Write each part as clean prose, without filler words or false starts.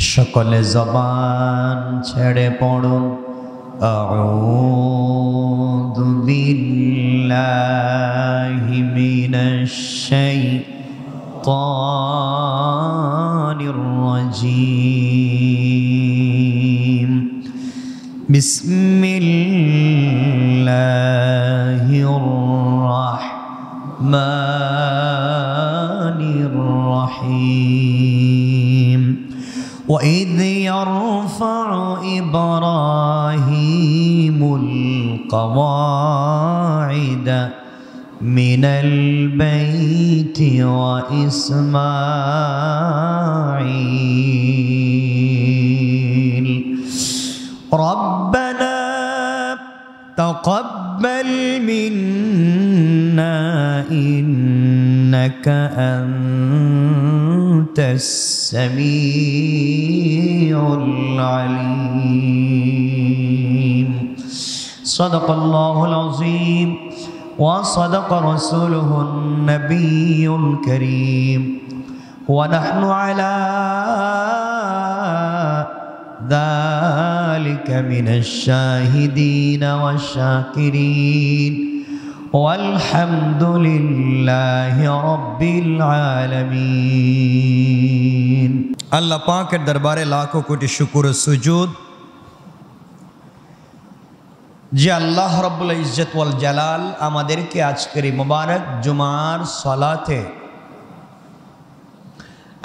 সকলে জবান ছেড়ে পড়ুন আউযু বিল্লাহি মিনাশ শাইতানির রাজীম বিসমিল্লাহির রাহমানির রহিম وإذ يرفع إبراهيم القواعد من البيت وإسماعيل ربنا تقبل منا إنك أنت السميع العليم صدق الله العظيم وصدق رسوله النبي الكريم ونحن على ذلك من الشاهدين والشاكرين والحمد لله رب العالمين আল্লাহ পাকের দরবারে লাখো কোটি শুকর ও সুজুদ যে আল্লাহ রাব্বুল ইজ্জত ওয়াল জালাল আমাদেরকে আজকের এই মুবারক জুমার সালাতে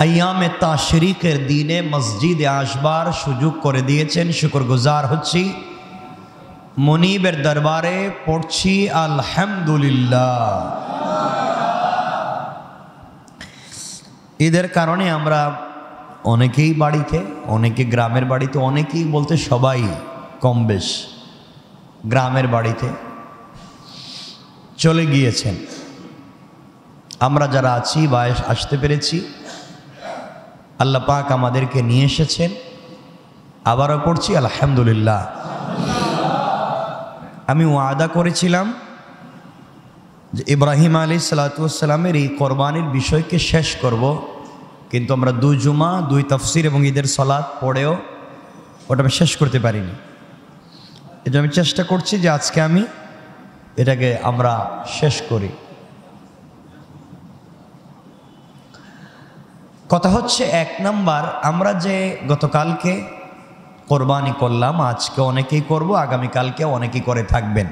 আইয়ামে তাশরিকের দিনে মসজিদে আসবার সুযোগ করে দিয়েছেন। শুকরগুজার হচ্ছি। মুনিবের দরবারে পড়ছি আলহামদুলিল্লাহ। ঈদের কারণে আমরা অনেকেই বাড়িতে, অনেকে গ্রামের বাড়িতে, অনেকেই বলতে সবাই কম বেশ গ্রামের বাড়িতে চলে গিয়েছেন। আমরা যারা আছি বা আসতে পেরেছি, আল্লাহ পাক আমাদেরকে নিয়ে এসেছেন। আবারও পড়ছি আলহামদুলিল্লাহ। আমি ওয়াদা করেছিলাম যে ইব্রাহিম আলাইহিস সালাতু ওয়াস সালামের এই কোরবানির বিষয়কে শেষ করব, কিন্তু আমরা দুই জুমা, দুই তাফসির এবং ঈদের সালাত পড়েও ওটা আমি শেষ করতে পারিনি। এটা আমি চেষ্টা করছি যে আজকে আমি এটাকে আমরা শেষ করি। কথা হচ্ছে, এক নাম্বার, আমরা যে গতকালকে কোরবানি করলাম, আজকে অনেকেই করব, আগামীকালকে অনেকেই করে থাকবেন।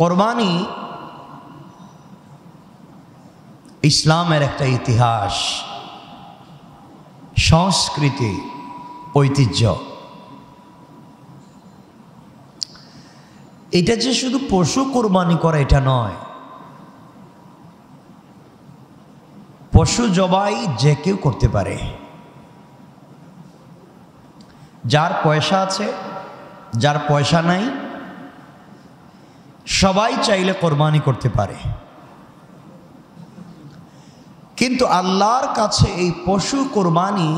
কোরবানি ইসলামের একটা ইতিহাস, সংস্কৃতি, ঐতিহ্য। এটা যে শুধু পশু কোরবানি করা এটা নয়, পশু জবাই যে কেউ করতে পারে। যার পয়সা আছে, যার পয়সা নাই, সবাই চাইলে কোরবানি করতে পারে। কিন্তু আল্লাহর কাছে এই পশু কোরবানি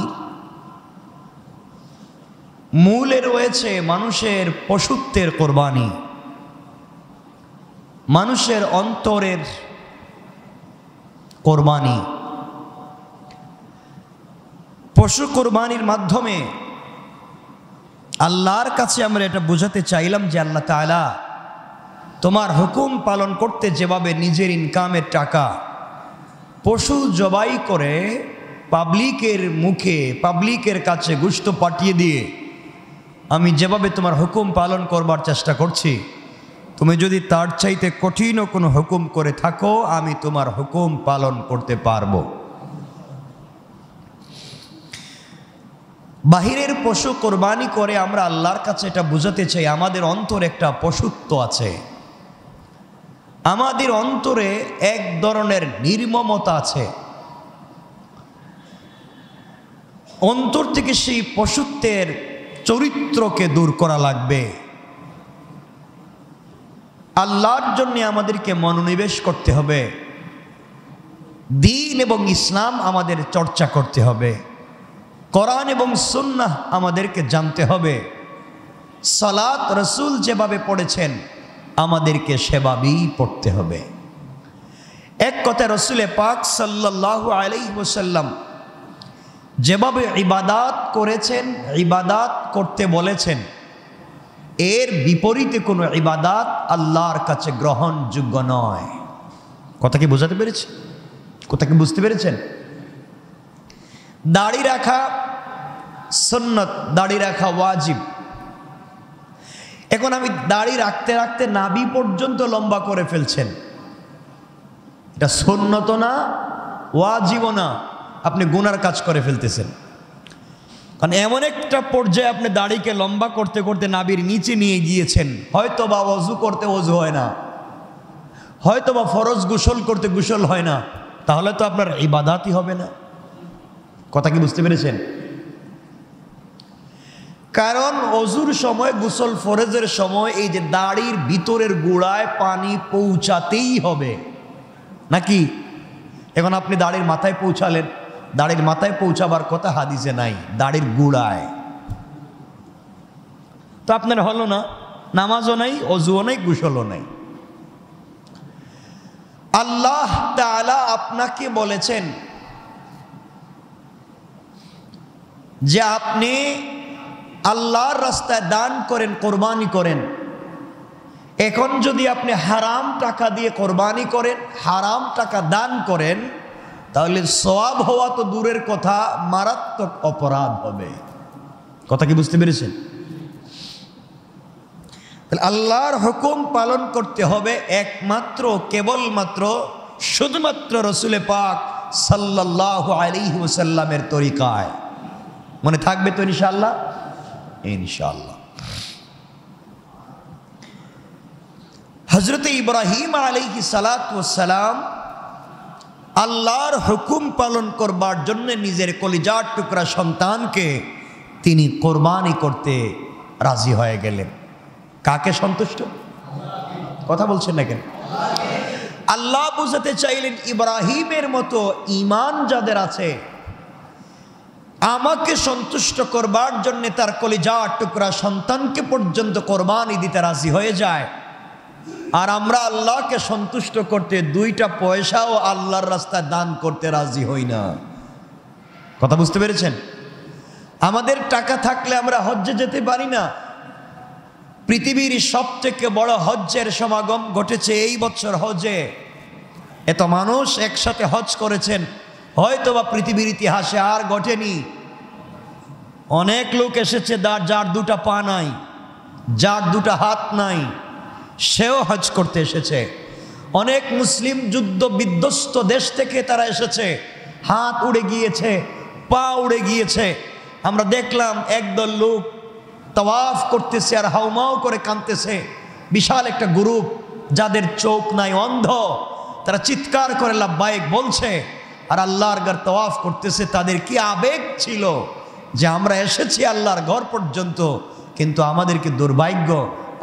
মূলে রয়েছে মানুষের পশুত্বের কোরবানি, মানুষের অন্তরের কোরবানি। পশু কোরবানির মাধ্যমে আল্লাহর কাছে আমরা এটা বোঝাতে চাইলাম যে আল্লাহ তাআলা তোমার হুকুম পালন করতে যেভাবে নিজের ইনকামের টাকা পশু জবাই করে পাবলিকের মুখে, পাবলিকের কাছে গোশত পাঠিয়ে দিয়ে আমি যেভাবে তোমার হুকুম পালন করবার চেষ্টা করছি, তুমি যদি তার চাইতে কঠিন কোনো হুকুম করে থাকো, আমি তোমার হুকুম পালন করতে পারবো। বাহিরের পশু কোরবানি করে আমরা আল্লাহর কাছে এটা বুঝাতে চাই আমাদের অন্তরে একটা পশুত্ব আছে, আমাদের অন্তরে এক ধরনের নির্মমতা আছে। অন্তর থেকে সেই পশুত্বের চরিত্রকে দূর করা লাগবে। আল্লাহর জন্য আমাদেরকে মনোনিবেশ করতে হবে, দ্বীন এবং ইসলাম আমাদের চর্চা করতে হবে, কোরআন এবং সুন্নাহ আমাদেরকে জানতে হবে, সালাত রাসূল যেভাবে পড়েছেন আমাদেরকে সেভাবেই পড়তে হবে। এক কথা রাসূলে পাক সাল্লাল্লাহু আলাইহি ওয়াসাল্লাম যেভাবে ইবাদাত করেছেন, ইবাদাত করতে বলেছেন, এর বিপরীতে কোনো ইবাদাত আল্লাহর কাছে গ্রহণযোগ্য নয়। কথা কি বোঝাতে পেরেছি? কথা কি বুঝতে পেরেছেন? দাড়ি রাখা সুন্নত, দাড়ি রাখা ওয়াজিব। এখন আমি দাড়ি রাখতে রাখতে নাভি পর্যন্ত লম্বা করে ফেলছেন, এটা সুন্নত না, ওয়াজিবও না, আপনি গুনার কাজ করে ফেলতেছেন। কারণ এমন একটা পর্যায়ে আপনি দাড়িকে লম্বা করতে করতে নাভির নিচে নিয়ে গিয়েছেন, হয়তো বা ওযু করতে ওযু হয় না, হয়তো বা ফরজ গোসল করতে গোসল হয় না, তাহলে তো আপনার ইবাদাতই হবে না। কথা কি বুঝতে পেরেছেন? কারণ ওযুর সময়, গোসল ফরজের সময় এই যে দাড়ির ভিতরের গোড়ায় পানি পৌঁছাতেই হবে নাকি? এখন আপনি দাড়ির মাথায় পৌঁছালেন, দাড়ির মাথায় পৌঁছাবার কথা হাদিসে নাই, দাড়ির গোড়ায়, তো আপনার হলো না, নামাজও নাই, ওযুও নাই, গোসলও নাই। আল্লাহ তাআলা আপনাকে বলেছেন যে আপনি আল্লাহর রাস্তায় দান করেন, কোরবানি করেন। এখন যদি আপনি হারাম টাকা দিয়ে কোরবানি করেন, হারাম টাকা দান করেন, তাহলে সওয়াব হওয়া তো দূরের কথা, মারাত্মক অপরাধ হবে। কথা কি বুঝতে পেরেছেন? তাহলে আল্লাহর হুকুম পালন করতে হবে একমাত্র, কেবলমাত্র, শুধুমাত্র রাসূল পাক সাল্লাল্লাহু আলাইহি ওয়াসাল্লামের তরিকায়। মনে থাকবে তো ইনশাআল্লাহ? ইনশাআল্লাহ। হযরত ইব্রাহিম আলাইহিস সালাতু ওয়াস সালাম আল্লাহর হুকুম পালন করবার জন্য নিজের কলিজার টুকরা সন্তানকে তিনি কোরবানি করতে রাজি হয়ে গেলেন। কাকে সন্তুষ্ট? কথা বলছেন না কেন? আল্লাহ বুঝাতে চাইলেন ইব্রাহিমের মতো ঈমান যাদের আছে, আমাকে সন্তুষ্ট করবার জন্য তার কলিজার টুকরা সন্তানকে পর্যন্ত কোরবানি দিতে রাজি হয়ে যায়, আর আমরা আল্লাহকে সন্তুষ্ট করতে দুইটা পয়সাও আল্লাহর রাস্তায় দান করতে রাজি হই না। কথা বুঝতে পেরেছেন? আমাদের টাকা থাকলে আমরা হজ্জে যেতে পারি না। পৃথিবীর সবথেকে বড় হজ্জের সমাগম ঘটেছে এই বছর হজে। এত মানুষ একসাথে হজ করেছেন, হয়তো বা পৃথিবীর ইতিহাসে আর ঘটেনি। অনেক লোক এসেছে যার দুটা পা নাই, যার দুটা হাত নাই, সেও হজ করতে এসেছে। অনেক মুসলিম যুদ্ধ বিধ্বস্ত দেশ থেকে তারা এসেছে, হাত উড়ে গিয়েছে, পা উড়ে গিয়েছে। আমরা দেখলাম একদল লোক তাওয়াফ করতেছে আর হাউমাউ করে কাঁদতেছে। বিশাল একটা গ্রুপ, যাদের চোখ নাই, অন্ধ, তারা চিৎকার করে লাব্বাইক বলছে আর আল্লাহর ঘর তাওয়াফ করতেছে। তাদের কি আবেগ ছিল যে আমরা এসেছি আল্লাহর ঘর পর্যন্ত, কিন্তু আমাদেরকে দুর্ভাগ্য,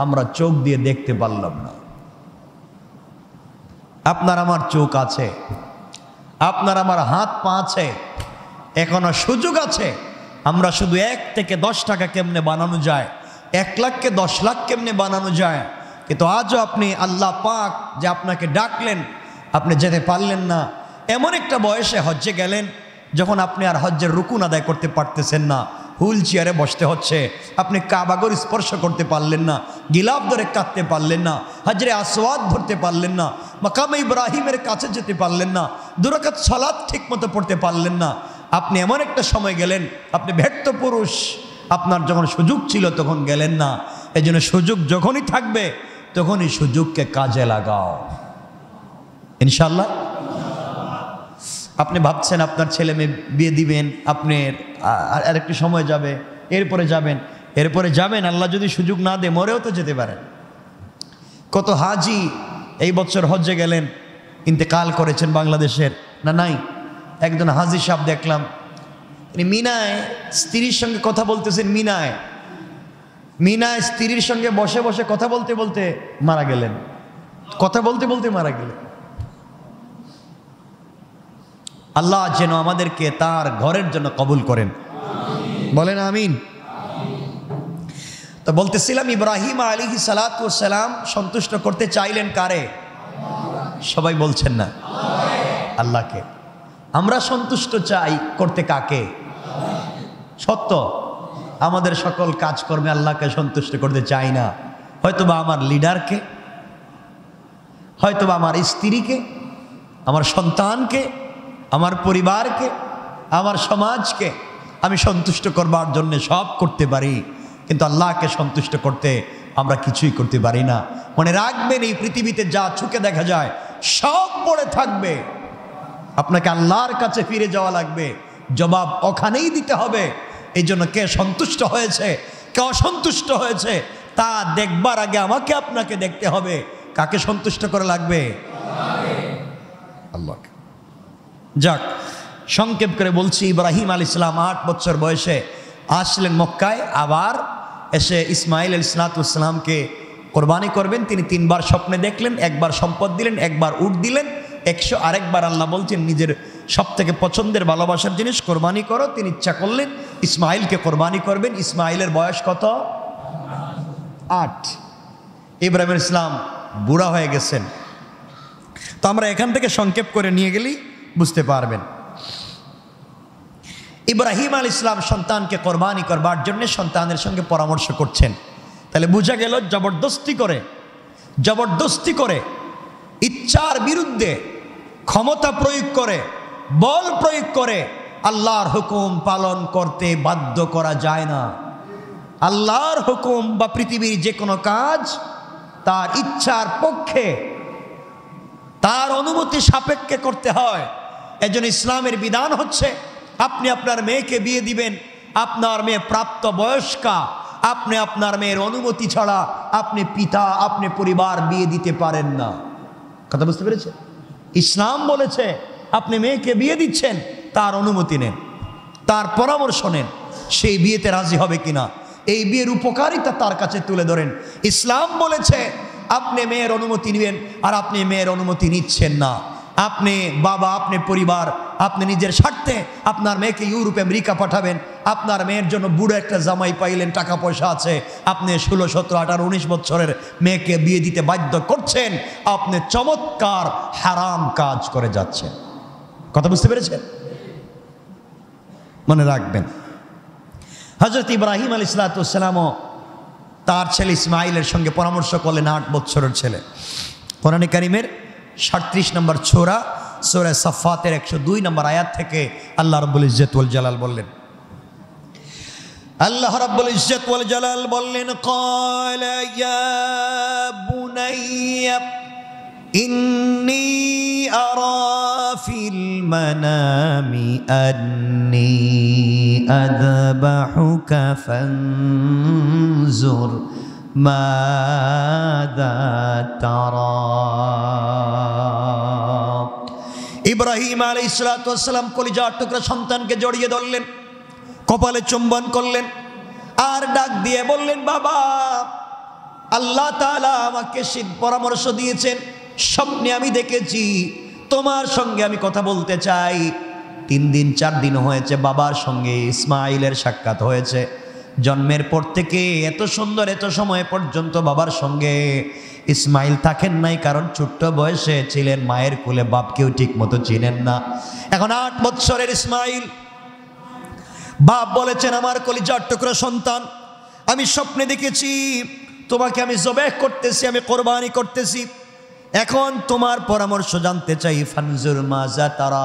আমরা চোখ দিয়ে দেখতে পারলাম না। আপনার আমার চোখ আছে, আপনার আমার হাত পা আছে, এখনো সুযোগ আছে। আমরা শুধু 1 থেকে 10 টাকা কেমনে বানানো যায়, 1 লাখকে 10 লাখ কেমনে বানানো যায়, কিন্তু আজও আপনি আল্লাহ পাক যে আপনাকে ডাকলেন, আপনি যেতে পারলেন না। এমন একটা বয়সে হজ্জে গেলেন যখন আপনি আর হজ্জের রুকুন আদায় করতে পারতেছেন না, হুইল চেয়ারে বসতে হচ্ছে, আপনি কাবাগর স্পর্শ করতে পারলেন না, গিলাফ ধরে কাঁদতে পারলেন না, হজরে আসওয়াদ ধরতে পারলেন না, মাকামে ইব্রাহিমের কাছে যেতে পারলেন না, 2 রাকাত সালাত ঠিক মতো পড়তে পারলেন না। আপনি এমন একটা সময় গেলেন, আপনি ব্যর্থ পুরুষ, আপনার যখন সুযোগ ছিল তখন গেলেন না। এই জন্য সুযোগ যখনই থাকবে তখনই সুযোগকে কাজে লাগাও, ইনশাল্লাহ। আপনি ভাবছেন আপনার ছেলে মেয়ে বিয়ে দিবেন, আপনার আরেকটু সময় যাবে, এরপরে যাবেন, আল্লাহ যদি সুযোগ না দে মরেও তো যেতে পারেন। কত হাজি এই বছর হজ্জে গেলেন, ইন্তেকাল করেছেন বাংলাদেশের, না নাই? একজন হাজি সাহেব দেখলাম, মিনায় স্ত্রীর সঙ্গে কথা বলতেছেন, মিনায় স্ত্রীর সঙ্গে বসে বসে কথা বলতে বলতে মারা গেলেন, কথা বলতে বলতে মারা গেলেন। আল্লাহ যেন আমাদেরকে তার ঘরের জন্য কবুল করেন, বলেন আমিন। তো বলতেছিলাম ইব্রাহিম আলাইহিস সালাতু ওয়াস সালাম সন্তুষ্ট করতে চাইলেন কারে? সবাই বলছেন না? আল্লাহকে। আমরা সন্তুষ্ট চাই করতে কাকে? সত্য। আমাদের সকল কাজকর্মে আল্লাহকে সন্তুষ্ট করতে চাই না। হয়তোবা আমার লিডারকে, হয়তোবা আমার স্ত্রীকে, আমার সন্তানকে, আমার পরিবারকে, আমার সমাজকে আমি সন্তুষ্ট করবার জন্য সব করতে পারি, কিন্তু আল্লাহকে সন্তুষ্ট করতে আমরা কিছুই করতে পারি না। মনে রাখবেন, এই পৃথিবীতে যা চোখে দেখা যায় সব পড়ে থাকবে। আপনাকে আল্লাহর কাছে ফিরে যাওয়া লাগবে, জবাব ওখানেই দিতে হবে। এই জন্য কে সন্তুষ্ট হয়েছে, কে অসন্তুষ্ট হয়েছে তা দেখবার আগে আমাকে আপনাকে দেখতে হবে কাকে সন্তুষ্ট করে লাগবে, আল্লাহকে। যাক, সংক্ষেপ করে বলছি, ইব্রাহিম আলাইহিস সালাম 8 বছর বয়সে আসলেন মক্কায়। আবার এসে ইসমাইল আলাইহিস সালামকে কোরবানি করবেন। তিনি 3 বার স্বপ্নে দেখলেন, একবার সম্পদ দিলেন, একবার উট দিলেন, 100 আরেকবার আল্লাহ বলছেন নিজের সব থেকে পছন্দের ভালোবাসার জিনিস কোরবানি করো। তিনি ইচ্ছা করলেন ইসমাইলকে কোরবানি করবেন। ইসমাইলের বয়স কত? 8। ইব্রাহিম আলাইহিস সালাম বুড়া হয়ে গেছেন। তো আমরা এখান থেকে সংক্ষেপ করে নিয়ে গেলেই বুঝতে পারবেন। ইব্রাহিম আলাইহিস সালাম সন্তানকে কোরবানি করবার জন্য সন্তানের সঙ্গে পরামর্শ করছেন। তাহলে বোঝা গেল জবরদস্তি করে ইচ্ছার বিরুদ্ধে ক্ষমতা প্রয়োগ করে, বল প্রয়োগ করে আল্লাহর হুকুম পালন করতে বাধ্য করা যায় না। আল্লাহর হুকুম বা পৃথিবীর যে কোনো কাজ তার ইচ্ছার পক্ষে, তার অনুমতি সাপেক্ষে করতে হয়। এজন্য ইসলামের বিধান হচ্ছে, আপনি আপনার মেয়েকে বিয়ে দিবেন, আপনার মেয়ে প্রাপ্ত বয়স্কা, আপনি আপনার মেয়ের অনুমতি ছাড়া আপনি পিতা, আপনি পরিবার বিয়ে দিতে পারেন না। কথা বুঝতে পেরেছেন? ইসলাম বলেছে আপনি মেয়েকে বিয়ে দিচ্ছেন, তার অনুমতি নেন, তার পরামর্শ নেন, সেই বিয়েতে রাজি হবে কিনা, এই বিয়ের উপকারিতা তার কাছে তুলে ধরেন। ইসলাম বলেছে আপনি মেয়ের অনুমতি নেবেন আর আপনি মেয়ের অনুমতি নিচ্ছেন না। আপনি বাবা, আপনি পরিবার, আপনি নিজের স্বার্থে আপনার মেয়েকে ইউরোপ আমেরিকা পাঠাবেন, আপনার মেয়ের জন্য বুড়ো একটা জামাই পাইলেন, টাকা পয়সা আছে, আপনি 16, 17, 18, 19 বছরের মেয়েকে বিয়ে দিতে বাধ্য করছেন। আপনি চমৎকার হারাম কাজ করে যাচ্ছেন। কথা বুঝতে পেরেছেন? মনে রাখবেন, হযরত ইব্রাহিম আলাইহিস সালামও তার ছেলে ইসমাইলের সঙ্গে পরামর্শ করলেন। 8 বছরের ছেলে। কোরআনে কারীমের 37 নম্বর সূরা, সূরা সাফফাতের 102 নম্বর আয়াত থেকে আল্লাহ রাব্বুল ইজ্জত ওয়াল জালাল বললেন, আল্লাহ রাব্বুল ইজ্জত ওয়াল জালাল বললেন, ক্বালা ইয়া বুনাইয়া ইন্নী আরা ফিল মানামি আন্নী আযবাহুকা ফানজুর মাযা তারা। ইব্রাহিম আলাইহিস সালাম কলিজার টুকরা সন্তানকে জড়িয়ে ধরলেন, কপালে চুম্বন করলেন আর ডাক দিয়ে বললেন, বাবা, আল্লাহ তাআলা আমাকে পরামর্শ দিয়েছেন, স্বপ্নে আমি দেখেছি তোমার সঙ্গে আমি কথা বলতে চাই। 3 দিন 4 দিন হয়েছে বাবার সঙ্গে ইসমাইলের সাক্ষাৎ হয়েছে। জন্মের পর থেকে এত সুন্দর, এত সময় পর্যন্ত বাবার সঙ্গে ইসমাইল থাকেন নাই, কারণ ছোট্ট বয়সে ছিলেন, মায়ের কোলে, বাপকেও ঠিক মতো চিনেন না। এখন 8 বছরের ইসমাইল, বাপ বলেছেন, আমার কলিজার টুকরা সন্তান, আমি স্বপ্নে দেখেছি তোমাকে আমি জবেহ করতেছি, আমি কোরবানি করতেছি। এখন তোমার পরামর্শ জানতে চাই, ফানজুর মাযা তারা,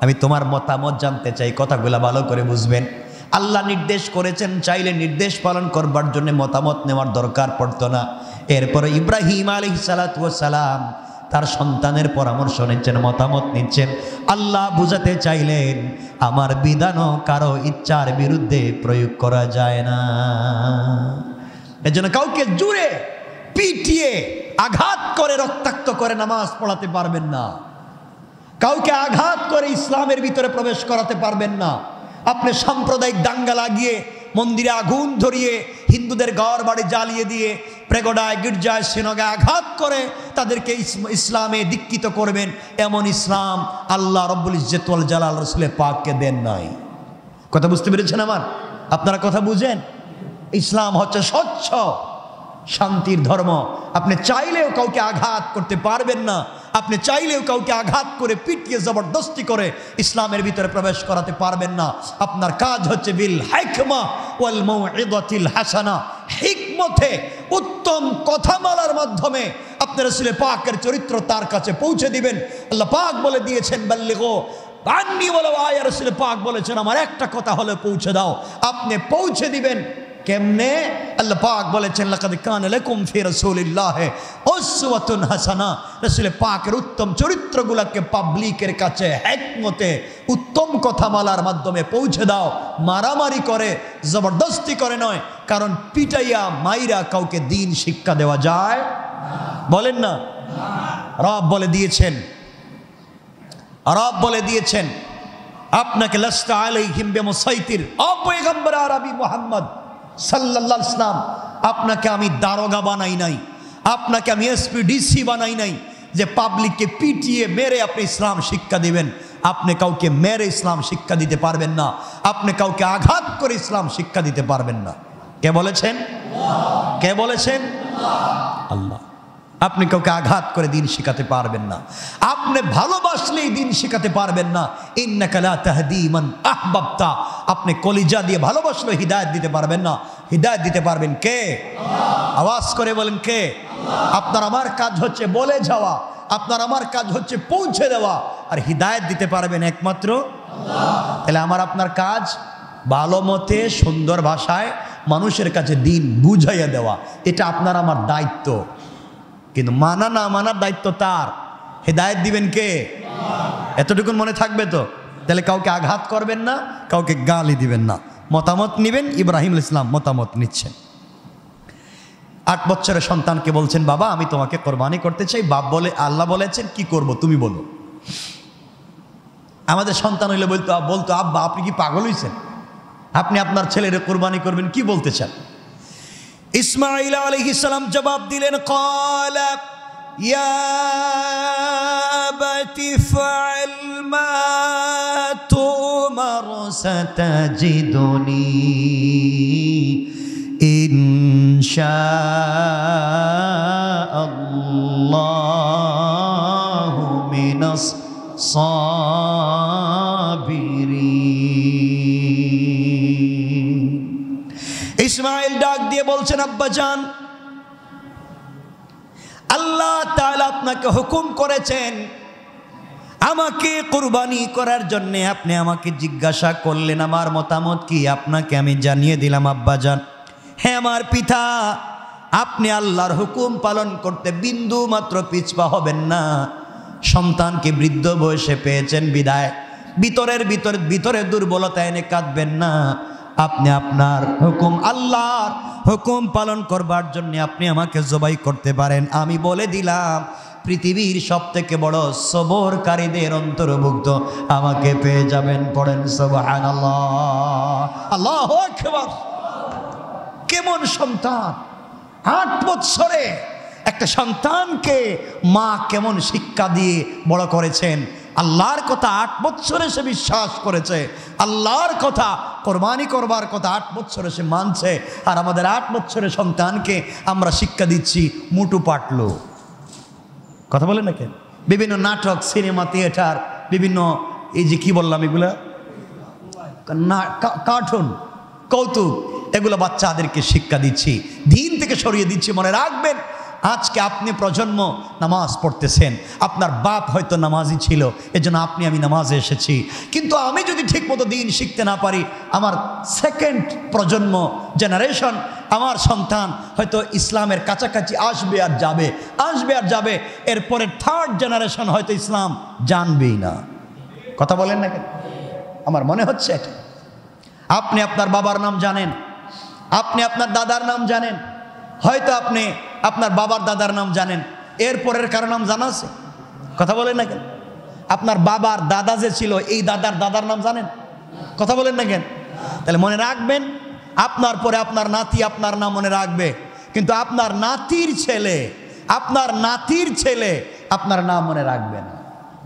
আমি তোমার মতামত জানতে চাই। কথাগুলা ভালো করে বুঝবেন। আল্লাহ নির্দেশ করেছেন, চাইলে নির্দেশ পালন করবার জন্য মতামত নেওয়ার দরকার পড়তো না। এরপরে ইব্রাহিম আলাইহিস সালাম তার সন্তানের পরামর্শ নিচ্ছেন, মতামত নিচ্ছেন। আল্লাহ বুঝাতে চাইলেন আমার বিধানও কারো ইচ্ছার বিরুদ্ধে প্রয়োগ করা যায় না। এজন্য কাউকে জুড়ে পিটিয়ে আঘাত করে রক্তাক্ত করে নামাজ পড়াতে পারবেন না, কাউকে আঘাত করে ইসলামের ভিতরে প্রবেশ করাতে পারবেন না। আপনি সাম্প্রদায়িক দাঙ্গা লাগিয়ে, মন্দিরে আগুন ধরিয়ে, হিন্দুদের ঘর বাড়ি জ্বালিয়ে দিয়ে, প্রেগোডায়, গির্জায়, সিনগে আঘাত করে তাদেরকে ইসলামে দীক্ষিত করবেন, এমন ইসলাম আল্লাহ রাব্বুল ইজ্জত ওয়াল জালাল রাসূলের পাককে দেন নাই। কথা বুঝতে পেরেছেন আমার? আপনারা কথা বুঝেন? ইসলাম হচ্ছে স্বচ্ছ শান্তির ধর্ম। আপনি চাইলেও কাউকে আঘাত করতে পারবেন না, আপনি চাইলেও কাউকে আঘাত করে পিটিয়ে জবরদস্তি করে ইসলামের ভিতরে প্রবেশ করাতে পারবেন না। আপনার কাজ হচ্ছে বিল হিকমা ওয়াল মাউইযাতিল হাসানা, হিকমতে উত্তম কথা বলার মাধ্যমে আপনি রাসূল পাকের চরিত্র তার কাছে পৌঁছে দিবেন। আল্লাহ পাক বলে দিয়েছেন বাল্লিগু আন্নী ওয়ালাউ আয়া, রাসূল পাক বলেছেন আমার একটা কথা হলে পৌঁছে দাও। আপনি পৌঁছে দিবেন কেমনে? আল্লাহ পাক বলেছেন লাকাদ কানা লাকুম ফি রাসূলিল্লাহি উসওয়াতুন হাসানা। রাসূল পাকের উত্তম চরিত্রগুলোকে পাবলিকের কাছে হিকমতে উত্তম কথা বলার মাধ্যমে পৌঁছে দাও। মারামারি করে জবরদস্তি করে নয়, কারণ পিটাইয়া মাইরা কাউকে দ্বীন শিক্ষা দেওয়া যায় বলেন না। রব বলে দিয়েছেন, রব বলে দিয়েছেন আপনাকে লাস্তা আলাইহিম বিমুসাইতির, ও পয়গম্বর আরবি মুহাম্মদ সাল্লাল্লাহু আলাইহি ওয়াসাল্লাম, আপনাকে আমি দারোগা বানাই নাই, আপনাকে আমি এসপি ডিসি বানাই নাই যে পাবলিককে পিটিয়ে মেরে আপনি ইসলাম শিক্ষা দিবেন। আপনি কাউকে মেরে ইসলাম শিক্ষা দিতে পারবেন না, আপনি কাউকে আঘাত করে ইসলাম শিক্ষা দিতে পারবেন না। কে বলেছেন? কে বলেছেন? আল্লাহ। আপনি কাউকে আঘাত করে দিন শিখাতে পারবেন না, আপনি ভালোবাসলেই দিন শিখাতে পারবেন না। ইন্নাকা লা তাহদি মান আহবাবতা, আপনি কলিজা দিয়ে ভালোবাসলে হিদায়াত দিতে পারবেন না, হিদায়াত দিতে পারবেন কে? আওয়াজ করে বলেন কে? আপনার আমার কাজ হচ্ছে বলে যাওয়া, আপনার আমার কাজ হচ্ছে পৌঁছে দেওয়া, আর হিদায়াত দিতে পারবেন একমাত্র আল্লাহ। তাহলে আমার আপনার কাজ ভালো মতে সুন্দর ভাষায় মানুষের কাছে দিন বুঝাইয়া দেওয়া, এটা আপনার আমার দায়িত্ব। কিন্তু মানা না মানার দায়িত্ব তার। হেদায়েত দিবেন কে? এতটুকুন মনে থাকবে তো? তাহলে কাউকে আঘাত করবেন না, কাউকে গালি দিবেন না। মতামত নেবেন, ইব্রাহিম আলাইহিস সালাম মতামত নিচ্ছেন। 8 বছরের সন্তানকে বলছেন বাবা আমি তোমাকে কোরবানি করতে চাই। বাপ বলে আল্লাহ বলেছেন কি করব তুমি বলো। আমাদের সন্তান হইলে বলতো আব্বা আপনি কি পাগল হইছেন, আপনি আপনার ছেলের কোরবানি করবেন, কি বলতে চান? ইসমাঈল আলাইহিস সালাম জবাব দিলেন ক্বালা ইয়া আবাতি ফাআল মা তুমার সাতাজিদুনি ইনশাআল্লাহু মিনাস সাবিরিন। ইসমাঈল ডাক দিয়ে বলছেন আব্বাজান আল্লাহ তাআলা আপনাকে হুকুম করেছেন আমাকে কুরবানি করার জন্য, আপনি আমাকে জিজ্ঞাসা করলেন আমার মতামত কি, আপনাকে আমি জানিয়ে দিলাম আব্বাজান। হ্যাঁ আমার পিতা, আপনি আল্লাহর হুকুম পালন করতে বিন্দু মাত্র পিছপা হবেন না। সন্তানকে বৃদ্ধ বয়সে পেয়েছেন বিদায় ভিতরে দুর্বলতা এনে কাঁদবেন না। আপনি আপনার হুকুম আল্লাহর হুকুম পালন করবার জন্য আপনি আমাকে জবাই করতে পারেন। আমি বলে দিলাম পৃথিবীর সবথেকে বড় সবরকারীদের অন্তর্ভুক্ত আমাকে পেয়ে যাবেন। পড়েন সুবহানাল্লাহ, আল্লাহু আকবার। কেমন সন্তান! 8 বছরে একটা সন্তানকে মা কেমন শিক্ষা দিয়ে বড় করেছেন। আল্লাহর কথা 8 বছরে সে বিশ্বাস করেছে, আল্লাহর কথা কোরবানি করবার কথা 8 বছরে সে মানছে। আর আমাদের 8 বছরের সন্তানকে আমরা শিক্ষা দিচ্ছি মুটু পাটলো। কথা বলেন না কেন? বিভিন্ন নাটক, সিনেমা, থিয়েটার, বিভিন্ন এই যে কি বললাম এগুলা কার্টুন, কৌতুক, এগুলো বাচ্চাদেরকে শিক্ষা দিচ্ছি, দিন থেকে সরিয়ে দিচ্ছি। মনে রাখবেন আজকে আপনি প্রজন্ম নামাজ পড়তেছেন, আপনার বাপ হয়তো নামাজি ছিল, এজন্য আপনি আমি নামাজে এসেছি। কিন্তু আমি যদি ঠিকমতো দিন শিখতে না পারি, আমার সেকেন্ড প্রজন্ম জেনারেশন, আমার সন্তান হয়তো ইসলামের কাছাকাছি আসবে আর যাবে, আসবে আর যাবে। এরপরে থার্ড জেনারেশন হয়তো ইসলাম জানবেই না। কথা বলেন না কেন? আমার মনে হচ্ছে এটা। আপনি আপনার বাবার নাম জানেন, আপনি আপনার দাদার নাম জানেন, হয়তো আপনি আপনার বাবার দাদার নাম জানেন, এরপরের কারো নাম জানা আছে? কথা বলেন না কেন? আপনার বাবার দাদা যে ছিল এই দাদার দাদার নাম জানেন? কথা বলেন না কেন? তাহলে মনে রাখবেন আপনার পরে আপনার নাতি আপনার নাম মনে রাখবে, কিন্তু আপনার নাতির ছেলে আপনার নাম মনে রাখবে না,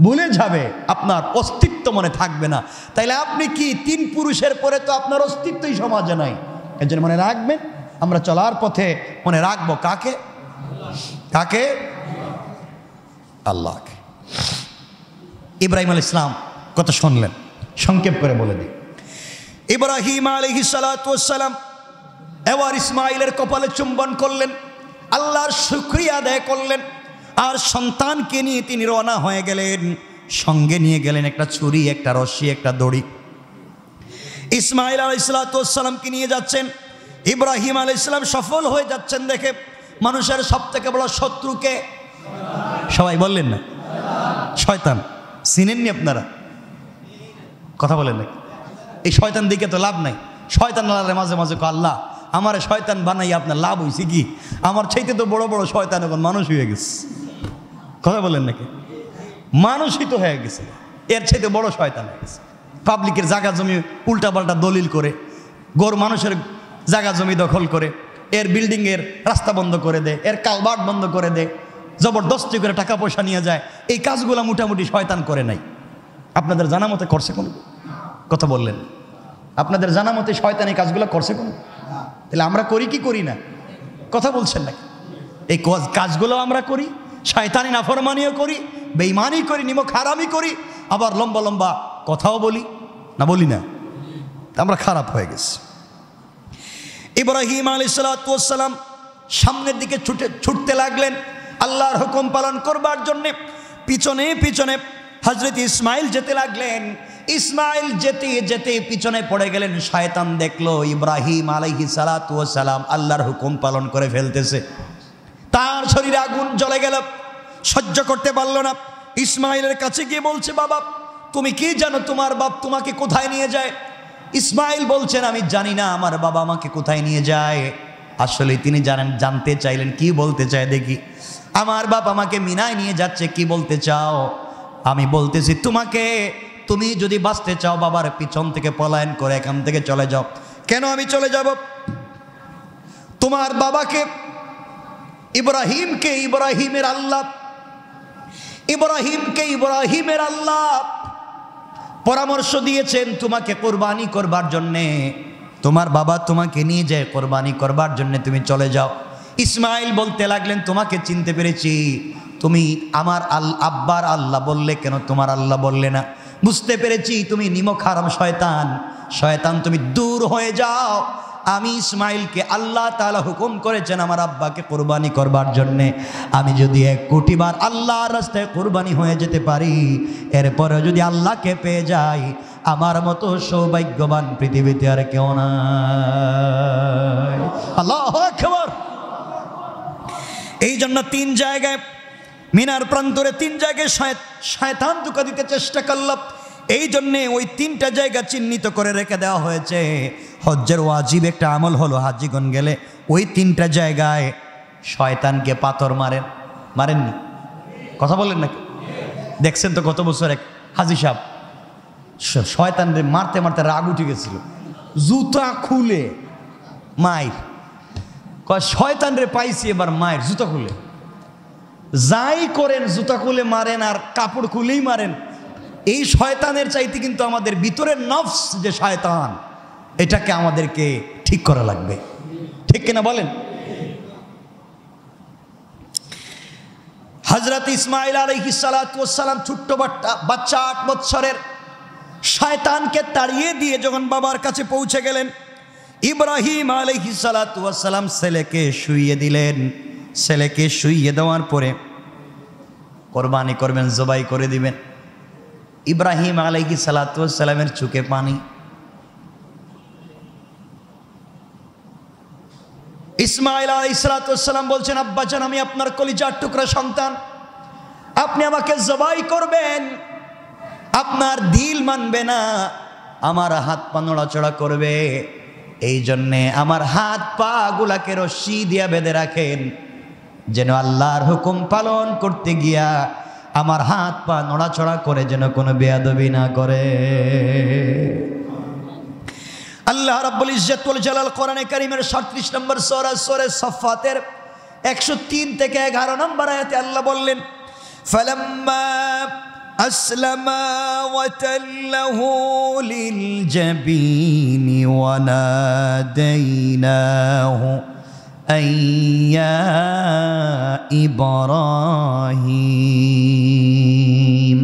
ভুলে যাবে, আপনার অস্তিত্ব মনে থাকবে না। তাইলে আপনি কি 3 পুরুষের পরে তো আপনার অস্তিত্বই সমাজে নাই। এর জন্য মনে রাখবেন আমরা চলার পথে মনে রাখবো কাকে? কাকে? আল্লাহকে। ইব্রাহিম আলাইহিস সালাম কথা শুনলেন, সংক্ষেপ করে বলে দিই। ইব্রাহিম আলাইহিস সালাতু ওয়াস সালাম এবার ইসমাইলের কপালে চুম্বন করলেন, আল্লাহর শুকরিয়া আদায় করলেন, আর সন্তানকে নিয়ে তিনি রওনা হয়ে গেলেন। সঙ্গে নিয়ে গেলেন একটা ছুরি, একটা রশি, একটা দড়ি। ইসমাইল আলাইহিস সালাতু ওয়াস সালামকে নিয়ে যাচ্ছেন। ইব্রাহিম আলাইহিস সালাম সফল হয়ে যাচ্ছেন দেখে মানুষের সবথেকে বড় শত্রুকে সবাই বললেন না, শয়তান। চিনেননি আপনারা? কথা বলেন না। এই শয়তান দিকে তো লাভ নাই। শয়তান মাঝে মাঝে আল্লাহ আমার শয়তান বানাই আপনার লাভ হয়েছে কি? আমার চাইতে তো বড় বড় শয়তান এখন মানুষ হয়ে গেছে। কথা বলেন নাকি? মানুষই তো হয়ে গেছে, এর চাইতে বড় শয়তান হয়ে গেছে। পাবলিকের জায়গা জমি উল্টাপাল্টা দলিল করে, গরু মানুষের জায়গা জমি দখল করে, এর বিল্ডিংয়ের রাস্তা বন্ধ করে দেয়, এর কালভার্ট বন্ধ করে দেয়, জবরদস্তি করে টাকা পয়সা নিয়ে যায়। এই কাজগুলো মোটামুটি শয়তান করে নাই। আপনাদের জানা মতে করছে কোন? কথা বললেন। আপনাদের জানা মতে শয়তান এই কাজগুলো করছে কোন? তাহলে আমরা করি কি করি না? কথা বলছেন নাকি? এই কাজগুলো আমরা করি, শয়তানি নাফরমানিও করি, বেঈমানি করি, নিমক হারামি করি, আবার লম্বা লম্বা কথাও বলি না, বলি না? আমরা খারাপ হয়ে গেছি। ইব্রাহিম আলাইহিস সালাতু ওয়াস সালাম সামনের দিকে ছুটতে লাগলেন আল্লাহর হুকুম পালন করবার জন্যে। পিছনে পিছনে হযরত ইসমাইল যেতে লাগলেন। ইসমাইল যেতে যেতে পিছনে পড়ে গেলেন। শয়তান দেখলো ইব্রাহিম আলাইহিস সালাতু ওয়াস সালাম আল্লাহর হুকুম পালন করে ফেলতেছে। তার শরীরে আগুন জ্বলে গেল, সহ্য করতে পারল না। ইসমাইলের কাছে গিয়ে বলছে, বাবা তুমি কি জানো তোমার বাপ তোমাকে কোথায় নিয়ে যায়? ইসমাইল বলছেন, আমি জানি না আমার বাবা আমাকে কোথায় নিয়ে যায়। আসলে তিনি জানতে চাইলেন, কি বলতে চায় দেখি। আমার বাপ আমাকে মিনায় নিয়ে যাচ্ছে, কি বলতে চাও? আমি বলতেছি তোমাকে, তুমি যদি বাঁচতে চাও বাবার পিছন থেকে পলায়ন করে এখান থেকে চলে যাও। কেন আমি চলে যাব? তোমার বাবাকে ইব্রাহিমের আল্লাহ পরামর্শ দিয়েছেন তোমাকে কোরবানি করবার জন্যে। তোমার বাবা তোমাকে নিয়ে যায় কোরবানি করবার জন্যে, তুমি চলে যাও। ইসমাইল বলতে লাগলেন, তোমাকে চিনতে পেরেছি, তুমি আমার আব্বার আল্লাহ বললে কেন তোমার আল্লাহ বললে না? বুঝতে পেরেছি তুমি নিমক হারাম শয়তান, তুমি দূর হয়ে যাও। আমি ইসমাইলকে আল্লাহ তাআলা হুকুম করেছেন আমার আব্বাকে কোরবানি করবার জন্যে। আমি যদি 1 কোটি বার আল্লাহর রাস্তায় কোরবানি হয়ে যেতে পারি, এরপরে যদি আল্লাহকে পেয়ে যাই, আমার মতো সৌভাগ্যবান পৃথিবীতে আর কেউ নাই। আল্লাহু আকবার। এই জন্য 3 জায়গায় মিনার প্রান্তরে 3 জায়গায় শয়তান ধোঁকা দিতে চেষ্টা করল। এই জন্যে ওই 3টা জায়গা চিহ্নিত করে রেখে দেওয়া হয়েছে। হজ্জের ওয়াজিব একটা আমল হলো, হাজিগণ গেলে ওই 3টা জায়গায় শয়তানকে পাথর মারেননি? কথা বলেন নাকি? দেখছেন তো গত বছর এক হাজি সাহেব শয়তানরে মারতে মারতে রাগ উঠে গেছিল, জুতা খুলে মায়ের শয়তানরে পাইছি এবার মায়ের জুতা খুলে। যাই করেন জুতা খুলে মারেন আর কাপড় খুলেই মারেন। এই শয়তানের চাইতে কিন্তু আমাদের ভিতরের নফস যে শয়তান, এটাকে আমাদেরকে ঠিক করা লাগবে। ঠিক কিনা বলেন? হযরত ইসমাইল আলাইহিস সালাতু ওয়াস সালাম ছোট্ট বাচ্চা 8 বছরের শয়তানকে তাড়িয়ে দিয়ে যখন বাবার কাছে পৌঁছে গেলেন, ইব্রাহিম আলাইহিস সালাতু ওয়াস সালাম ছেলেকে শুইয়ে দিলেন। ছেলেকে শুইয়ে দেওয়ার পরে কোরবানি করবেন, জবাই করে দিবেন। ইব্রাহিম আলাইহিস সালাতু ওয়াস সালামের চোখে পানি। ইসমাইল আলাইহিস সালাতু ওয়াস সালাম বলছেন, আব্বাজান আমি আপনার কলিজার টুকরা সন্তান, আপনি আমাকে জবাই করবেন, আপনার দিল মানবে না, আমার হাত পা নড়াচড়া করবে। এই জন্যে আমার হাত পা গুলাকে রশি দিয়া বেঁধে রাখেন, যেন আল্লাহর হুকুম পালন করতে গিয়া আমার হাত পা নড়াচড়া করে যেন কোনো বেয়াদবি না করে। আল্লাহ রাব্বুল ইজ্জত ওয়াল জালাল কোরআনে কারীমের 37 নম্বর সূরা সূরা সাফফাতের 103 থেকে 11 নম্বর আয়াতে আল্লাহ বললেন, ফালাম্মা আসলামা ওয়া তাল্লাহু লিল জাবিনি ওয়া নাদাইনাহু আইয়া ইব্রাহিম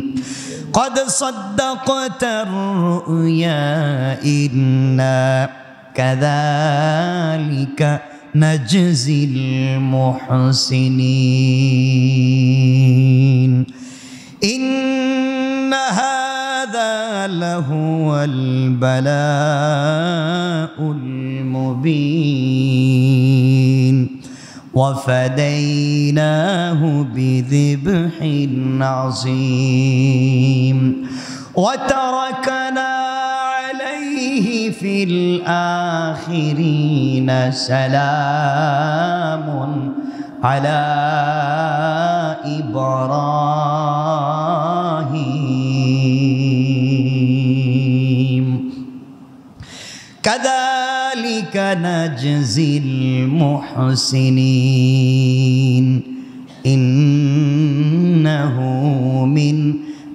قد صدقت الرؤيا إنا كذلك نجزي المحسنين إن هذا لهو البلاء المبين وفديناه بذبح عظيم وتركنا عليه في الآخرين سلام على إبراهيم كذلك نجزي المحسنين إنه من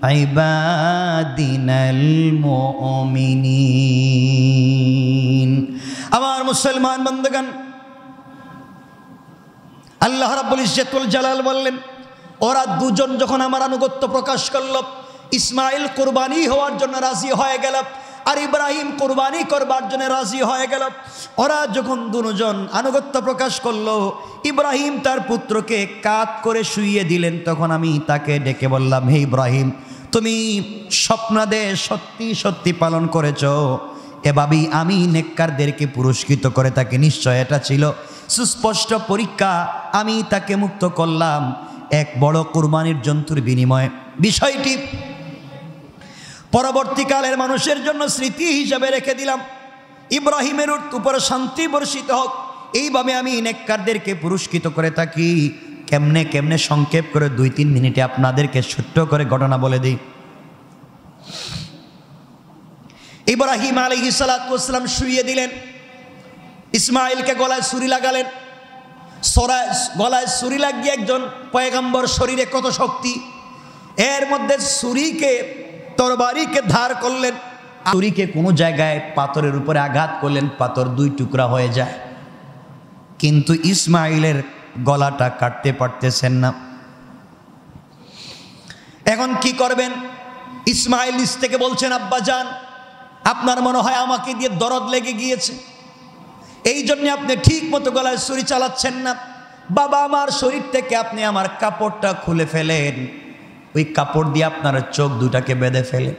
عبادنا المؤمنين আমার মুসলমান বন্ধুগণ আল্লাহ রাব্বুল ইজ্জতুল জালাল বললেন ওরা দুজন যখন আমার আনুগত্য প্রকাশ করলো ইসমাইল কুরবানি হওয়ার জন্য রাজি হয়ে গেল আর ইব্রাহিম কুরবানি করবার জন্য রাজি হয়ে গেল ওরা যখন দুজন আনুগত্য প্রকাশ করলো ইব্রাহিম তার পুত্রকে কাত করে শুইয়ে দিলেন তখন আমি তাকে ডেকে বললাম হে ইব্রাহিম তুমি স্বপ্নাদেশ সত্যি সত্যি পালন করেছো এভাবেই আমি নেককারদেরকে পুরস্কৃত করে থাকি নিশ্চয় এটা ছিল সুস্পষ্ট পরীক্ষা আমি তাকে মুক্ত করলাম এক বড় কুরবানির জন্তুর বিনিময়ে বিষয়টি পরবর্তীকালের মানুষের জন্য স্মৃতি হিসাবে রেখে দিলাম ইব্রাহিমের উপরে শান্তি বর্ষিত হোক এইভাবে আমি নেককারদেরকে পুরস্কৃত করে থাকি কেমনে কেমনে সংক্ষেপ করে 2-3 মিনিটে আপনাদেরকে ছোট্ট করে ঘটনা বলে দিই ইব্রাহিম আলাইহিস সালাতু ওয়াস সালাম শুইয়ে দিলেন ইসমাইলকে গলায় ছুরি লাগালেন গলায় ছুরি লাগিয়ে একজন পয়গম্বর শরীরে কত শক্তি এর মধ্যে ছুরিকে তরবারিকে ধার করলেন ছুরিকে কোনো জায়গায় পাথরের উপরে আঘাত করলেন পাথর 2 টুকরা হয়ে যায় কিন্তু ইসমাইলের গলাটা কাটতে পারতেছেন না এখন কি করবেন ইসমাইল নিজ থেকে বলছেন আব্বাজান আপনার মনে হয় আমাকে দিয়ে দরদ লেগে গিয়েছে এই জন্য আপনি ঠিক মতো গলায় ছুরি চালাচ্ছেন না বাবা আমার শরীর থেকে আপনি আমার কাপড়টা খুলে ফেলেন ওই কাপড় দিয়ে আপনার চোখ দুটাকে বেঁধে ফেলে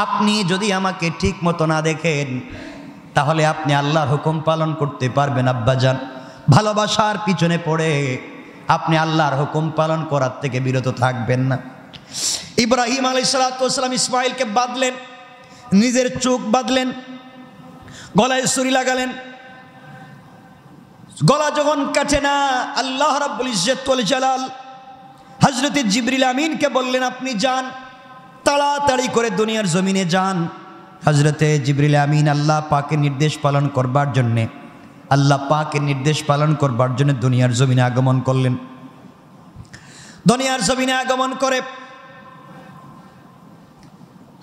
আপনি যদি আমাকে ঠিক মতো না দেখেন তাহলে আপনি আল্লাহর হুকুম পালন করতে পারবেন আব্বাজান ভালোবাসার পিছনে পড়ে আপনি আল্লাহর হুকুম পালন করার থেকে বিরত থাকবেন না ইব্রাহিম আলাইহিস সালাতু ওয়াস সালাম ইসমাইলকে বাঁধলেন নিজের চোখ বাঁধলেন গলায় ছুরি লাগালেন গলা যখন কাটে না আল্লাহ রাব্বুল ইজ্জতুল জালাল হযরত জিবরিল আমিনকে বললেন আপনি যান তাড়াতাড়ি করে দুনিয়ার জমিনে যান হযরত জিবরিল আমিন আল্লাহ পাকের নির্দেশ পালন করবার জন্য দুনিয়ার জমিনে আগমন করলেন দুনিয়ার জমিনে আগমন করে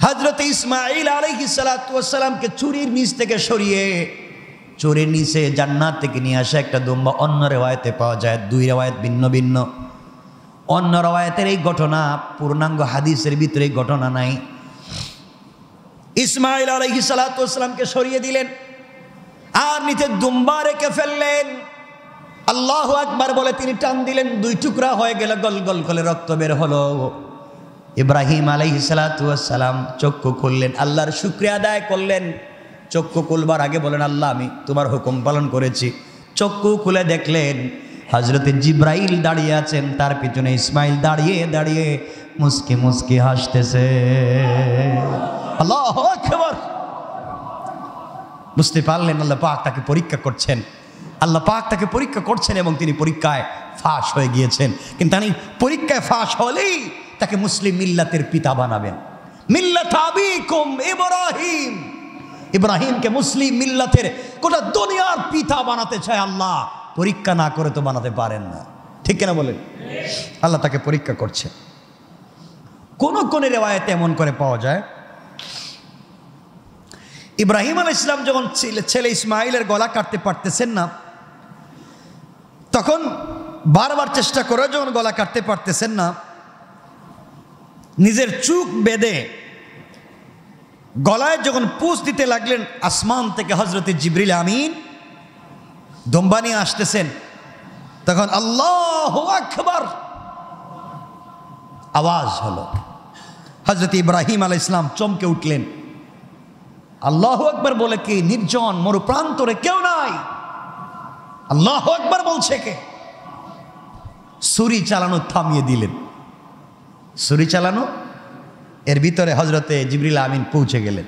হযরত ইসমাঈল আলাইহিস সালাতু ওয়াস সালামকে চুরির নিচ থেকে সরিয়ে চুরির নিচে জান্নাত থেকে নিয়ে আসা একটা দুম্বা অন্য রিওয়ায়াতে পাওয়া যায় 2 রিওয়ায়াত ভিন্ন ভিন্ন অন্য রিওয়ায়াতের এই ঘটনা পূর্ণাঙ্গ হাদিসের ভিতরে এই ঘটনা নাই ইসমাঈল আলাইহিস সালাতু ওয়াস সালামকে সরিয়ে দিলেন আর নিচে দুম্বা রেখে ফেললেন আল্লাহু আকবার বলে তিনি টান দিলেন 2 টুকরা হয়ে গেল গল গল করে রক্ত বের হলো ইব্রাহিম আলাইহিস সালাতু ওয়াস সালাম চক্ষু খুললেন আল্লাহর শুকরিয়া আদায় করলেন চক্ষু খুলবার আগে বলেন আল্লাহ আমি তোমার হুকুম পালন করেছি চক্ষু খুলে দেখলেন হযরত জিবরাইল দাঁড়িয়ে আছেন তার পিছনে ইসমাইল দাঁড়িয়ে দাঁড়িয়ে মুস্কি মুস্কি হাসতেছে আল্লাহু আকবার বুঝতে পারলেন আল্লাহ পাক তাকে পরীক্ষা করছেন এবং তিনি পরীক্ষায় ফাঁস হয়ে গিয়েছেন কিন্তু তিনি পরীক্ষায় ফাঁস হলেই তাকে মুসলিম মিল্লাতের পিতা বানাবেন মিল্লাত আবিকুম ইব্রাহিম ইব্রাহিমকে মুসলিম মিল্লাতের গোটা দুনিয়ার পিতা বানাতে চায় আল্লাহ পরীক্ষা না করে তো বানাতে পারেন না ঠিক কিনা বলেন আল্লাহ তাকে পরীক্ষা করছে কোন কোন রিওয়ায়াতে এমন করে পাওয়া যায় ইব্রাহিম আলাইহিস সালাম যখন ছেলে ইসমাইলের গলা কাটতে পারতেছেন না তখন বারবার চেষ্টা করে যখন গলা কাটতে পারতেছেন না নিজের চুক বেঁধে গলায় যখন পুষ দিতে লাগলেন, আসমান থেকে হজরতে জিবরিল আমিন দুম্বা নিয়ে আসতেছেন। তখন আল্লাহু আকবার আওয়াজ হলো। হজরত ইব্রাহিম আলাইহিস সালাম চমকে উঠলেন। আল্লাহু আকবার বলে কি? নির্জন মরুপ্রান্তরে কেউ নাই, আল্লাহু আকবার বলছে কে? ছুরি চালানো থামিয়ে দিলেন। ছুরি চালানো, এর ভিতরে হজরতে জিবরিল আমিন পৌঁছে গেলেন।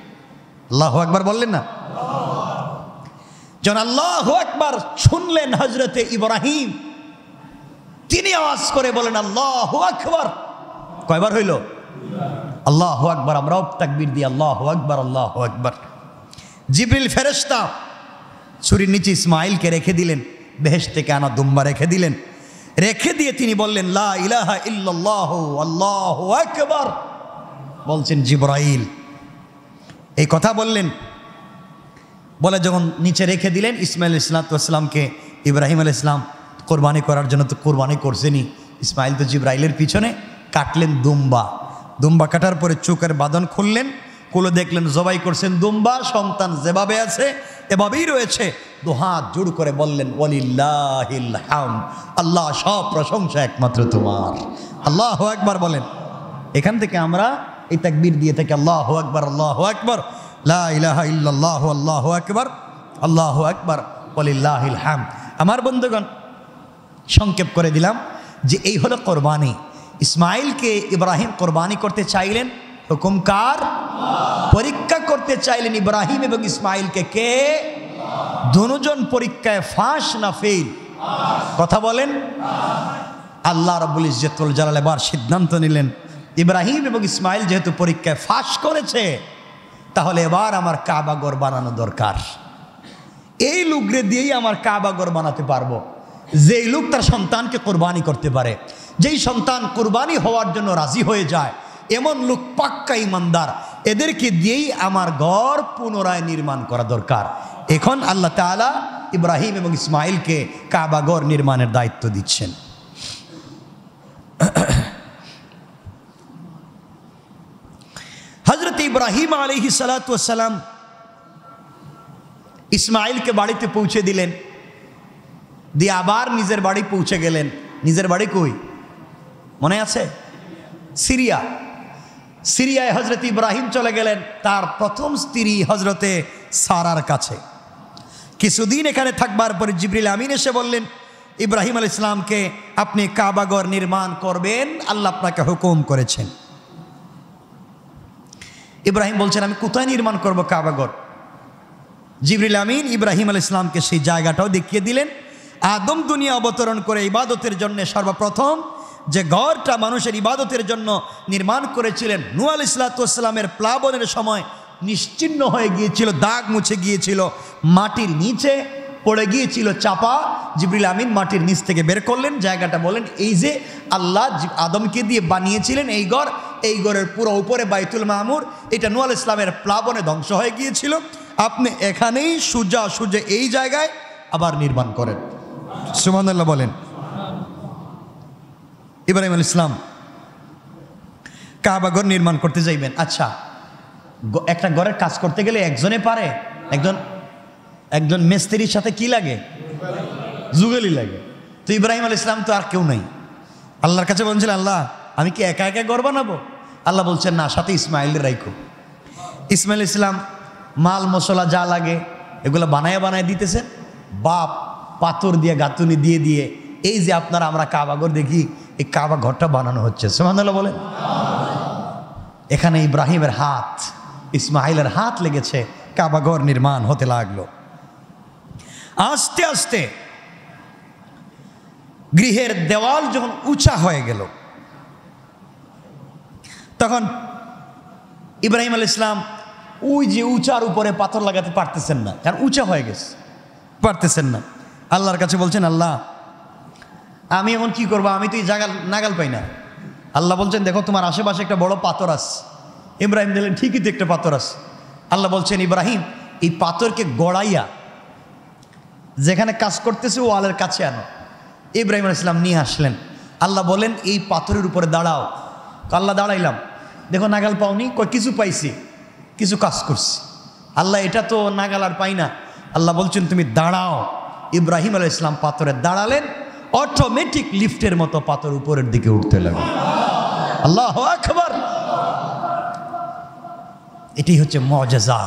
আল্লাহু আকবার বললেন না? যখন আল্লাহু আকবার শুনলেন হজরতে ইব্রাহিম, তিনি আওয়াজ করে বলেন আল্লাহু আকবার। কয়বার হইল? আল্লাহু আকবার। আমরাও তাকবীর দিই আল্লাহু আকবার, আল্লাহু আকবার। জিবরিল ফেরেশতা ছুরির নিচে ইসমাইলকে রেখে দিলেন, বেহেশত থেকে আনা দুম্বা রেখে দিলেন। রেখে দিয়ে তিনি বললেন লা ইলাহা ইল্লাল্লাহু আল্লাহু আকবার। বলছেন জিবরাইল এই কথা বললেন। বলে যখন নিচে রেখে দিলেন, ইসমাইল ইসলাতামকে ইব্রাহিম আলাইহিস সালাম কোরবানি করার জন্য তো কোরবানি করছেনই, ইসমাইল তো জিবরাইলের পিছনে কাটলেন দুম্বা। দুম্বা কাটার পরে চোখের বাঁধন খুললেন, খুলে দেখলেন জবাই করছেন দুম্বা। সন্তান যেভাবে আছে এভাবেই রয়েছে। দুহাত জোড় করে বললেন ওয়ালিল্লাহিল হামদ, আল্লাহ সব প্রশংসা একমাত্র তোমার। আল্লাহু আকবার বলেন। এখান থেকে আমরা এই তাকবীর দিয়ে থাকি আল্লাহু আকবার, আল্লাহু আকবার, লা ইলাহা ইল্লাল্লাহু আল্লাহু আকবার, আল্লাহু আকবার ওয়ালিল্লাহিল হামদ। আমার বন্ধুগণ, সংক্ষেপ করে দিলাম যে এই হলো কোরবানি। ইসমাইলকে ইব্রাহিম কোরবানি করতে চাইলেন, হুকুম কার? পরীক্ষা করতে চাইলেন ইব্রাহিম এবং ইসমাইলকে। কে? দুজন পরীক্ষায় ফাঁস না ফেল? কথা বলেন। আল্লাহ রাব্বুল ইজ্জতুল জালাল এবার সিদ্ধান্ত নিলেন, ইব্রাহিম এবং ইসমাইল যেহেতু পরীক্ষায় ফাঁস করেছে, তাহলে এবার আমার কাবা ঘর বানানো দরকার। এই লোকরে দিয়েই আমার কাবা ঘর বানাতে পারবো, যেই লোক তার সন্তানকে কোরবানি করতে পারে, যেই সন্তান কোরবানি হওয়ার জন্য রাজি হয়ে যায়, এমন লোক পাক্কা ইমানদার, এদেরকে দিয়েই আমার ঘর পুনরায় নির্মাণ করা দরকার। এখন আল্লাহ তাআলা ইব্রাহিম এবং ইসমাইলকে কাবা ঘর নির্মাণের দায়িত্ব দিচ্ছেন। হযরত ইব্রাহিম আলাইহিস সালাতু ওয়াস সালাম ইসমাইলকে বাড়িতে পৌঁছে দিলেন, দিয়ে আবার নিজের বাড়ি পৌঁছে গেলেন। নিজের বাড়ি কই মনে আছে? সিরিয়া। সিরিয়ায় হজরত ইব্রাহিম চলে গেলেন তার প্রথম স্ত্রী হজরতে সারার কাছে। কিছুদিন এখানে থাকবার পরে জিবরিল আমিন এসে বললেন ইব্রাহিম আলাইহিস সালামকে, আপনি কাবা ঘর নির্মাণ করবেন, আল্লাহ আপনাকে হুকুম করেছেন। ইব্রাহিম বলছেন আমি কোথায় নির্মাণ করব কাবা ঘর? জিবরিল আমিন ইব্রাহিম আলাইহিস সালামকে সেই জায়গাটাও দেখিয়ে দিলেন। আদম দুনিয়া অবতরণ করে ইবাদতের জন্য সর্বপ্রথম যে ঘরটা মানুষের ইবাদতের জন্য নির্মাণ করেছিলেন, নূহ আলাইহিস সালামের প্লাবনের সময় নিশ্চিহ্ন হয়ে গিয়েছিল, দাগ মুছে গিয়েছিল, মাটির নিচে পড়ে গিয়েছিল চাপা। জিবরিল আমিন মাটির নিচ থেকে বের করলেন জায়গাটা, বলেন এই যে আল্লাহ আদমকে দিয়ে বানিয়েছিলেন এই ঘর, এই ঘরের পুরো উপরে বাইতুল মামুর, এটা নূহ আলাইহিস সালামের প্লাবনে ধ্বংস হয়ে গিয়েছিল, আপনি এখানেই সুজা সুজে এই জায়গায় আবার নির্মাণ করেন। সুবহানাল্লাহ বলেন। ইব্রাহিম আলাইহিস সালাম কাবা ঘর নির্মাণ করতে যাইবেন। আচ্ছা, একটা ঘরের কাজ করতে গেলে একজনে পারে? একজন মিস্ত্রির সাথে কি লাগে? যুগলি লাগে। তো ইব্রাহিম আলাইহিস সালাম তো আর কেউ নাই, আল্লাহর কাছে বলছিলেন আল্লাহ আমি কি একা একা ঘর বানাবো? আল্লাহ বলছেন না, সাথে ইসমাইলের রাখো। ইসমাইল আলাইহিস সালাম মাল মশলা যা লাগে এগুলো বানায় দিতেছেন। বাপ পাথর দিয়ে গাঁথুনি দিয়ে দিয়ে এই যে আপনারা আমরা কাবা ঘর দেখি, এই কাবা ঘরটা বানানো হচ্ছে। সুবহানাল্লাহ বলেন। এখানে ইব্রাহিমের হাত, ইসমাইলের হাত লেগেছে, কাবা ঘর নির্মাণ হতে লাগলো। আস্তে আস্তে গৃহের দেওয়াল যখন উঁচা হয়ে গেল, তখন ইব্রাহিম আলাইহিস সালাম ওই যে উঁচার উপরে পাথর লাগাতে পারতেছেন না, কারণ উঁচা হয়ে গেছে, পারতেছেন না। আল্লাহর কাছে বলছেন আল্লাহ আমি এখন কি করবো, আমি তো এই জায়গা নাগাল পাই না। আল্লাহ বলছেন দেখো তোমার আশেপাশে একটা বড় পাথর আছে। ইব্রাহিম বললেন ঠিকই তো একটা পাথর আছে। আল্লাহ বলছেন ইব্রাহিম এই পাথরকে গড়াইয়া যেখানে কাজ করতেছে ওয়ালের কাছে আনো। ইব্রাহিম আলাইহিস সালাম নিয়ে আসলেন। আল্লাহ বলেন এই পাথরের উপরে দাঁড়াও। আল্লাহ দাঁড়াইলাম। দেখো নাগাল পাওনি, কয় কিছু পাইছি, কিছু কাজ করছি। আল্লাহ এটা তো নাগাল আর পাই না। আল্লাহ বলছেন তুমি দাঁড়াও। ইব্রাহিম আলাইহিস সালাম পাথরে দাঁড়ালেন, অটোমেটিক লিফটের মতো পাথর উপরের দিকে উঠতে লাগলো। আল্লাহু আকবার। এটাই হচ্ছে মুআজিজা।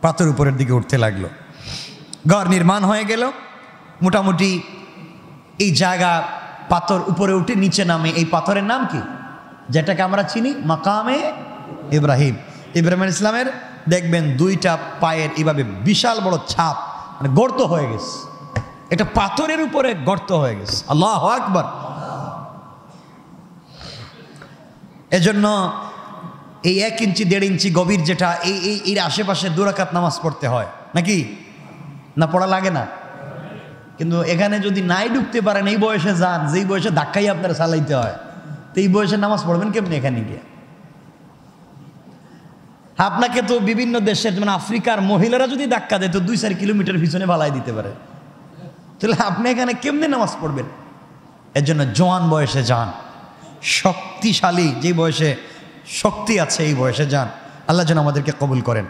পাথর উপরের দিকে উঠতে লাগলো। ঘর নির্মাণ হয়ে গেল। মোটামুটি এই জায়গা পাথর উপরে উঠে নিচে নামে। এই পাথরের নাম কি, যেটাকে আমরা চিনি মাকামে ইব্রাহিম। ইব্রাহিম আলাইহিস সালামের দেখবেন দুইটা পায়ের এইভাবে বিশাল বড় ছাপ, মানে গর্ত হয়ে গেছে। এটা পাথরের উপরে গর্ত হয়ে গেছে। আল্লাহু আকবার। এজন্য এই 1 ইঞ্চি 1.5 ইঞ্চি গভীর যেটা এর আশেপাশে 2 রাকাত নামাজ পড়তে হয় নাকি না, পড়া লাগে না? কিন্তু এখানে যদি নাই ঢুকতে পারেন, এই বয়সে যান, যেই বয়সে ধাক্কাই আপনার চালাইতে হয়, তো এই বয়সে নামাজ পড়বেন কেমনি এখানে গিয়ে? আপনাকে তো বিভিন্ন দেশের, যেমন আফ্রিকার মহিলারা যদি ধাক্কা দেয় তো 2-4 কিলোমিটার পিছনে বালাই দিতে পারে। তাহলে আপনি এখানে কেমনে নামাজ পড়বেন? এর জন্য জওয়ান বয়সে যান, শক্তিশালী যে বয়সে শক্তি আছে এই বয়সে যান। আল্লাহ যেন আমাদেরকে কবুল করেন।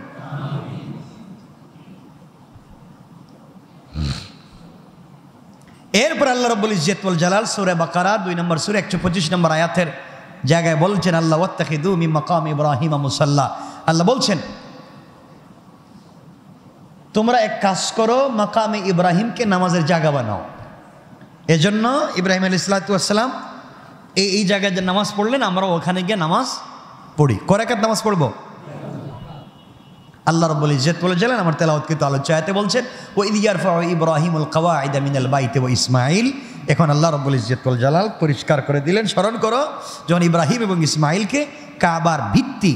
এরপর আল্লাহ রাব্বুল ইজ্জত ওয়াল জালাল সূরা বাকারা 2 নম্বর সূরা 125 নম্বর আয়াতের জায়গায় বলছেন, আল্লাহ ওয়াত্তাখিযু মিন মাকাম ইব্রাহিম মুসাল্লা। আল্লাহ বলছেন তোমরা এক কাজ করো, মাকামে ইব্রাহিমকে নামাজের জায়গা বানাও। এজন্য ইব্রাহিম আলাইহিস সালাতু ওয়াস সালাম এই জায়গায় যে নামাজ পড়লেন, আমরা ওখানে গিয়ে নামাজ পড়ি। কয় রাকাত নামাজ পড়বো? আল্লাহ রাব্বুল ইজ্জত ওয়াল জালাল আমার তেলাওয়াতকৃত আলোচ্য আয়াতে বলছেন, ওয়া ইয ইয়ারফাউ ইব্রাহিমুল কাওয়াইদা মিনাল বাইতি ওয়া ইসমাঈল। এখন আল্লাহ রাব্বুল ইজ্জত ওয়াল জালাল পরিষ্কার করে দিলেন, স্মরণ করো যখন ইব্রাহিম এবং ইসমাঈলকে কাবার ভিত্তি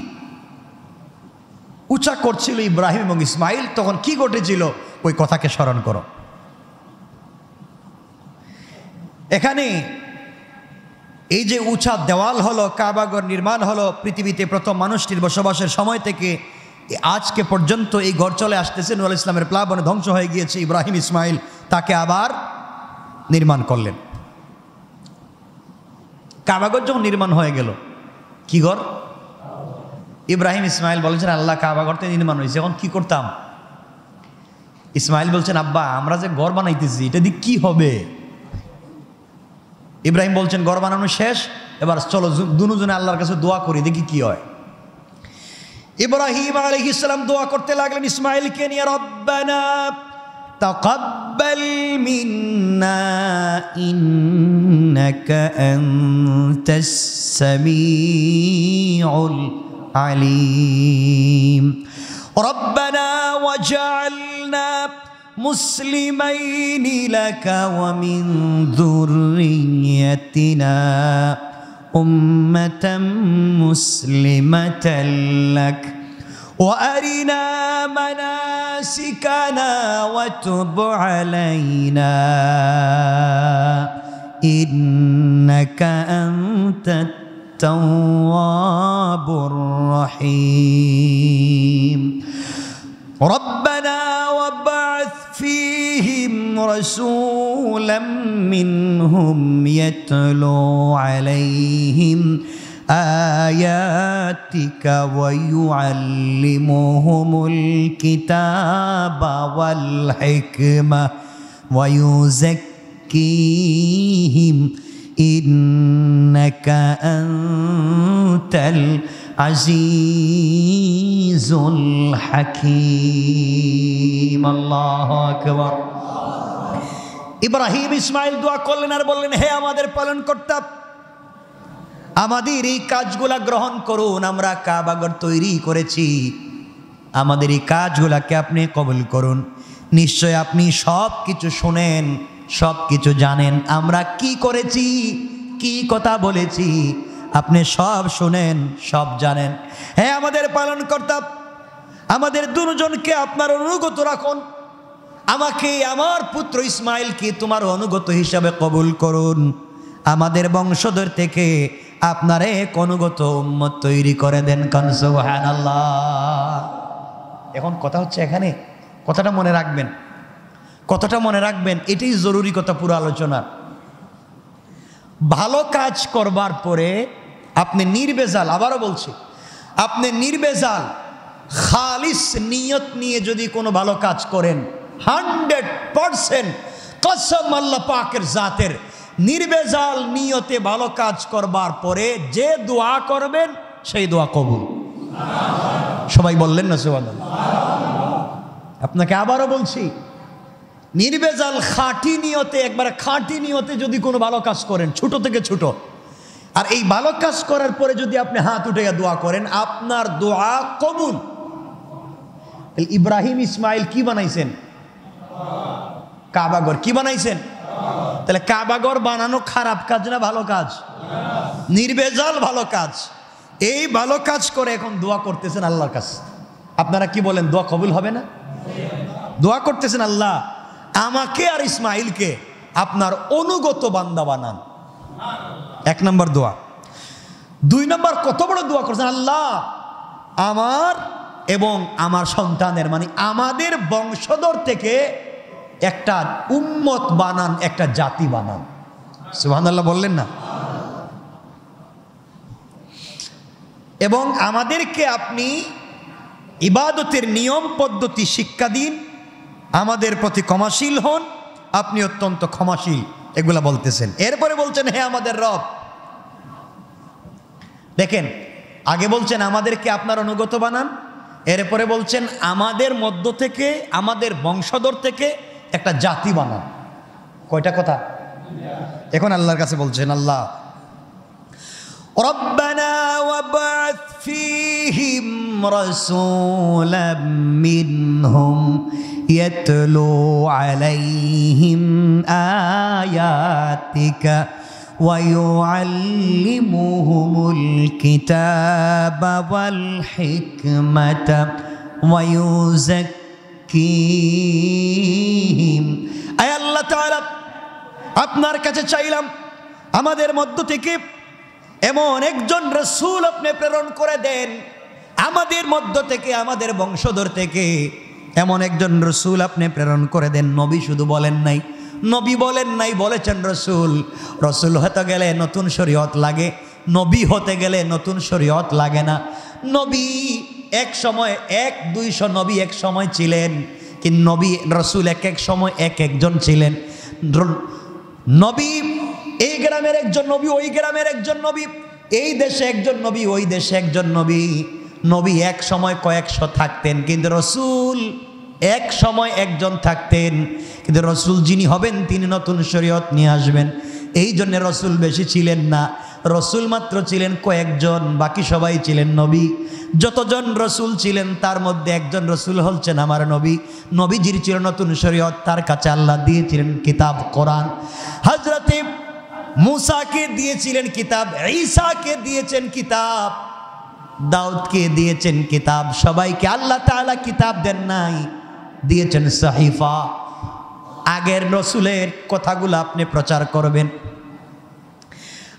উঁচা করছিল ইব্রাহিম এবং ইসমাঈল, তখন কি ঘটেছিল ওই কথাকে স্মরণ করো। এখানে এই যে উঁচা দেওয়াল হলো, কাবাগর নির্মাণ হলো, পৃথিবীতে প্রথম মানুষটির বসবাসের সময় থেকে আজকে পর্যন্ত এই ঘর চলে আসতেছে। নূহ আলাইহিস সালামের প্লাবনে ধ্বংস হয়ে গিয়েছে, ইব্রাহিম ইসমাঈল তাকে আবার নির্মাণ করলেন। কাবাগর যখন নির্মাণ হয়ে গেল, কি ঘর? ইব্রাহিম ইসমাঈল বলেছেন, আল্লাহ কাবাগর তো নির্মাণ হয়েছে, এখন কি করতাম? ইসমাঈল বলছেন, আব্বা আমরা যে ঘর বানাইতেছি এটা দিয়ে কি হবে? ইব্রাহিম বলছেন, ঘর বানানো শেষ, এবার চলো দুজনে আল্লাহর কাছে দোয়া করি, দেখি কি হয়। ইব্রাহিম আলাইহিস সালাম দোয়া করতে লাগলেন ইসমাঈলকে নিয়ে, রব্বানা তাকাব্বাল মিন্না ইন্নাকা আনতাস সামিউল আলিম, রব্বানা ওয়াজআলনা মুসলিমাইনি লাকা ওয়া মিন যুররিয়্যাতিনা উম্মাতাম মুসলিমাতান লাক ওয়া আরিনা মানাসিকানা ওয়া তুব আলাইনা ইন্নাকা আনতাত তাওয়াবুর রহিম, রব্বানা ওয়াবআথ ফীহিম রাসূলাম মিনহুম ইয়াতলু আলাইহিম আয়াতিকা ওয়া ইউআল্লিমুহুমুল কিতাবা ওয়াল হিকমা ওয়া ইউযাক্কিহিম ইন্নাকা আনতাল আজিজুল হাকীম। আল্লাহু আকবার। ইব্রাহিম ইসমাঈল দোয়া করলেন আর বললেন, হে আমাদের পালনকর্তা, আমাদের এই কাজগুলা গ্রহণ করুন। আমরা কাবাগর তৈরি করেছি, আমাদের এই কাজগুলাকে আপনি কবুল করুন। নিশ্চয় আপনি সব কিছু শুনেন, সব কিছু জানেন। আমরা কি করেছি, কি কথা বলেছি, আপনি সব শুনেন, সব জানেন। হে আমাদের পালনকর্তা, আমাদের দুজনকে আপনার অনুগত রাখুন। আমাকে, আমার পুত্র ইসমাঈলকে তোমার অনুগত হিসাবে কবুল করুন। আমাদের বংশধর থেকে আপনার এক অনুগত উম্মত তৈরি করে দেন। কান সুবহানাল্লাহ। এখন কথা হচ্ছে এখানে, কথাটা মনে রাখবেন, কথাটা মনে রাখবেন, এটাই জরুরি কথা পুরো আলোচনা। ভালো কাজ করবার পরে আপনি নির্বেজাল, আবারও বলছি, আপনি নির্বেজাল খালিস নিয়ত নিয়ে যদি কোনো ভালো কাজ করেন, 100% কসম আল্লাহ পাকের জাতের, নির্বেজাল নিয়তে ভালো কাজ করবার পরে যে দোয়া করবেন সেই দোয়া কবুল। সবাই বললেন না সুবহানাল্লাহ? আপনাকে আবারও বলছি, নির্বেজাল খাঁটি নিয়তে, একবারে খাঁটি নিয়তে যদি কোনো ভালো কাজ করেন, ছোট থেকে ছোট, আর এই ভালো কাজ করার পরে যদি আপনি হাত উঠে দোয়া করেন, আপনার দোয়া কবুল। ইব্রাহিম ইসমাইল কি বানাইছেন? কাবাগর। কি বানাইছেন? তাহলে কাবাগর বানানো খারাপ কাজ না ভালো কাজ? নির্বেজাল ভালো কাজ। এই ভালো কাজ করে এখন দোয়া করতেছেন আল্লাহর কাছে। আপনারা কি বলেন, দোয়া কবুল হবে না? দোয়া করতেছেন, আল্লাহ আমাকে আর ইসমাইলকে আপনার অনুগত বান্দা বানান। 1 নম্বর দোয়া। 2 নম্বর কত বড় দোয়া করছেন, আল্লাহ আমার এবং আমার সন্তানের, মানে আমাদের বংশধর থেকে একটা উম্মত বানান, একটা জাতি বানান। সুবহানাল্লাহ বললেন না? এবং আমাদেরকে আপনি ইবাদতের নিয়ম পদ্ধতি শিক্ষা দিন, আমাদের প্রতি ক্ষমাশীল হন, আপনি অত্যন্ত ক্ষমাশীল, এগুলা বলতেছেন। এরপরে বলছেন, হে আমাদের রব। দেখেন, আগে বলছেন আমাদেরকে আপনার অনুগত বানান, এরপরে বলছেন আমাদের মধ্য থেকে, আমাদের বংশধর থেকে একটা জাতি বানান। কয়টা কথা? এখন আল্লাহর কাছে বলছেন, আল্লাহ রব্বানা ওয়াবআথ ফীহিম রাসূলাম মিনহুম ইয়াতলু আলাইহিম আয়াতিকা ওয়া ইউআল্লিমুহুমুল কিতাবা ওয়াল হিকমাতা ওয়া ইউযাক্কিহিম। আয় আল্লাহ তাআলা, আপনার কাছে চাইলাম আমাদের মধ্য থেকে এমন একজন রাসূল আপনি প্রেরণ করে দেন, আমাদের মধ্য থেকে, আমাদের বংশধর থেকে এমন একজন রাসূল আপনি প্রেরণ করে দেন। নবী শুধু বলেন নাই, নবী বলেন নাই, বলেছেন রাসূল। রাসূল হতে গেলে নতুন শরীয়ত লাগে, নবী হতে গেলে নতুন শরীয়ত লাগে না। নবী এক সময় 100-200 নবী এক সময় ছিলেন, কিন্তু নবী রাসূল এক এক সময় এক একজন ছিলেন। নবী এই গ্রামের একজন নবী, ওই গ্রামের একজন নবী, এই দেশে একজন নবী, ওই দেশে একজন নবী। নবী এক সময় কয়েকশো থাকতেন, কিন্তু রাসূল এক সময় একজন থাকতেন। কিন্তু রাসূল যিনি হবেন তিনি নতুন শরীয়ত নিয়ে আসবেন। এই জন্য রাসূল বেশি ছিলেন না, রাসূল মাত্র ছিলেন কয়েকজন, বাকি সবাই ছিলেন নবী। যতজন রাসূল ছিলেন তার মধ্যে একজন রাসূল হচ্ছেন আমার নবী। নবীজির ছিল নতুন শরীয়ত, তার কাছে আল্লাহ দিয়েছিলেন কিতাব কোরআন। হযরতে মুসাকে দিয়েছিলেন কিতাব, ঈসাকে দিয়েছেন কিতাব, দাউদকে দিয়েছেন কিতাব। সবাইকে আল্লাহ তাআলা কিতাব দেন নাই, দিয়েছেন সাহিফা। আগের রাসূলের কথাগুলো আপনি প্রচার করবেন।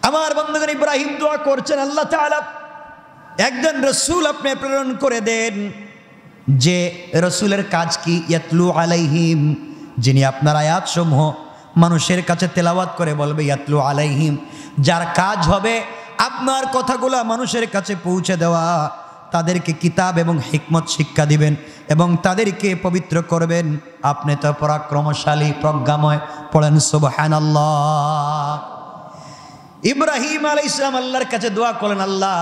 আমার বন্ধুগণ, ইব্রাহিম দোয়া করছেন, আল্লাহ তাআলা একজন রাসূল আপনি প্রেরণ করে দেন, যে রাসূলের কাজ কি? ইয়াতলু আলাইহিম, যিনি আপনার আয়াতসমূহ মানুষের কাছে তেলাওয়াত করে বলবে। ইয়াতলু আলাইহিম, যার কাজ হবে আপনার কথাগুলো মানুষের কাছে পৌঁছে দেওয়া, তাদেরকে কিতাব এবং হিকমত শিক্ষা দিবেন এবং তাদেরকে পবিত্র করবেন। আপনি তো পরাক্রমশালী, প্রজ্ঞাময়। পড়েন সুবহানাল্লাহ। ইব্রাহিম আলাইহিস সালাম আল্লাহর কাছে দোয়া করলেন, আল্লাহ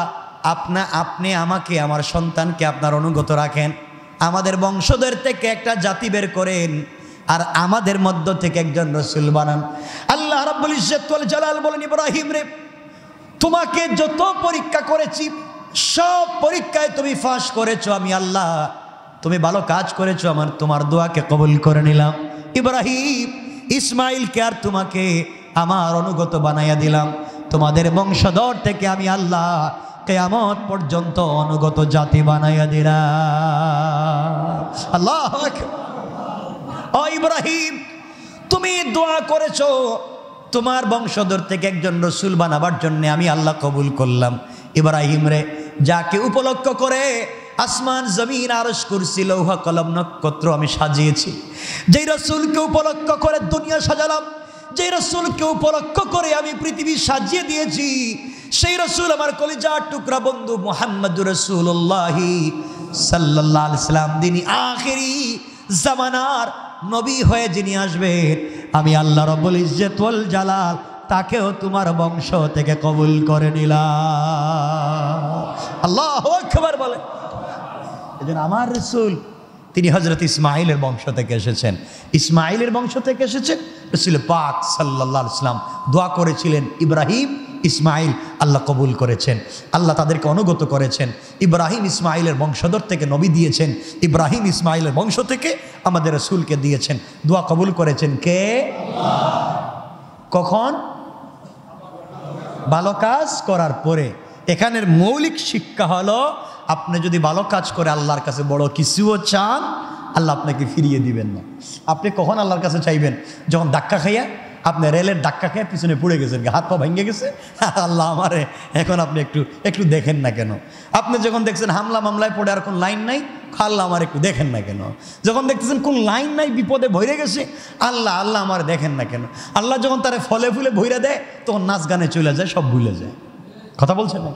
আপনি আমাকে, আমার সন্তানকে আপনার অনুগত রাখেন, আমাদের বংশধর থেকে একটা জাতি বের করেন, আর আমাদের মধ্য থেকে একজন রাসূল বানান। আল্লাহ রাব্বুল ইজ্জত ওয়াল জালাল বলেন, ইব্রাহিম রে, তোমাকে যত পরীক্ষা করেছি সব পরীক্ষায় তুমি পাস করেছো। আমি আল্লাহ, তুমি ভালো কাজ করেছো, তোমার দোয়াকে কবুল করে নিলাম। ইব্রাহিম ইসমাইলকে আর তোমাকে আমার অনুগত বানাইয়া দিলাম। তোমাদের বংশধর থেকে আমি আল্লাহ কিয়ামত পর্যন্ত অনুগত জাতি বানাইয়া দিলাম। আল্লাহু আকবার। ও ইব্রাহিম, তুমি দোয়া করেছো, তোমার বংশধর থেকে একজন রাসূল বানাবার জন্য আমি আল্লাহ কবুল করলাম। ইব্রাহিম রে, যাকে উপলক্ষ করে আসমান জমিন আরশ কুরসি লৌহ কলম নক্ষত্র আমি সাজিয়েছি, যেই রাসূলকে উপলক্ষ করে দুনিয়া সাজালাম, যে রাসূলকে উপলক্ষ করে আমি পৃথিবী সাজিয়ে দিয়েছি, সেই রাসূল আমার কলিজার টুকরা বন্ধু মুহাম্মদুর রাসূলুল্লাহ সাল্লাল্লাহু আলাইহি সাল্লাম, যিনি আখেরি জামানার নবী হয়ে যিনি আসবেন, আমি আল্লাহ রাব্বুল ইজ্জত ওয়াল জালাল তাকেও তোমার বংশ থেকে কবুল করে নিলাম। আল্লাহু আকবার বলে। এজন্য আমার রাসূল তিনি হযরত ইসমাঈলের বংশ থেকে এসেছেন, ইসমাঈলের বংশ থেকে এসেছেন। রাসূল পাক সাল্লাল্লাহু আলাইহি সাল্লাম দোয়া করেছিলেন ইব্রাহিম ইসমাঈল, আল্লাহ কবুল করেছেন, আল্লাহ তাদেরকে অনুগত করেছেন। ইব্রাহিম ইসমাঈলের বংশধর থেকে নবী দিয়েছেন, ইব্রাহিম ইসমাঈলের বংশ থেকে আমাদের রাসূলকে দিয়েছেন। দোয়া কবুল করেছেন কে? আল্লাহ। কখন? ভালো কাজ করার পরে। এখানের মৌলিক শিক্ষা হলো, আপনি যদি ভালো কাজ করে আল্লাহর কাছে বড় কিছুও চান, আল্লাহ আপনাকে ফিরিয়ে দিবেন না। আপনি কখন আল্লাহর কাছে চাইবেন? যখন ধাক্কা খাইয়া, আপনি রেলের ধাক্কা খেয়ে পিছনে পড়ে গেছেন, হাত পা ভেঙে গেছে, আল্লাহ আমারে এখন আপনি একটু দেখেন না কেন? আপনি যখন দেখছেন হামলা মামলায় পড়ে আর কোন লাইন নাই, আল্লাহ আমার একটু দেখেন না কেন? যখন দেখতেছেন কোন লাইন নাই, বিপদে ভরে গেছে, আল্লাহ আমার দেখেন না কেন? আল্লাহ যখন তারে ফলে ফুলে ভইরা দেয়, তখন নাচ গানে চলে যায়, সব ভুলে যায়। কথা বলছেন না?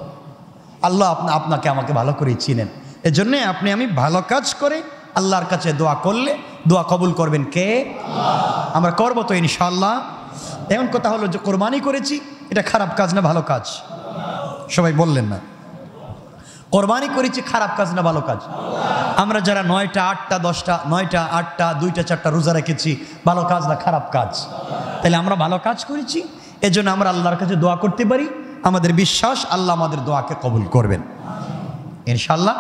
আল্লাহ আপনাকে আমাকে ভালো করে চিনেন। এজন্যে আমি ভালো কাজ করে আল্লাহর কাছে দোয়া করলে দোয়া কবুল করবেন কে? আল্লাহ। আমরা করবো তো ইনশাআল্লাহ। এমন কথা হলো যে কোরবানি করেছি, এটা খারাপ কাজ না ভালো কাজ? সবাই বললেন না? কোরবানি করেছি খারাপ কাজ না ভালো কাজ? আমরা যারা 9টা 8টা 10টা 9টা 8টা 2টা 4টা রোজা রেখেছি, ভালো কাজ না খারাপ কাজ? তাহলে আমরা ভালো কাজ করেছি, এজন্য আমরা আল্লাহর কাছে দোয়া করতে পারি। আমাদের বিশ্বাস আল্লাহ আমাদের দোয়াকে কবুল করবেন ইনশাআল্লাহ।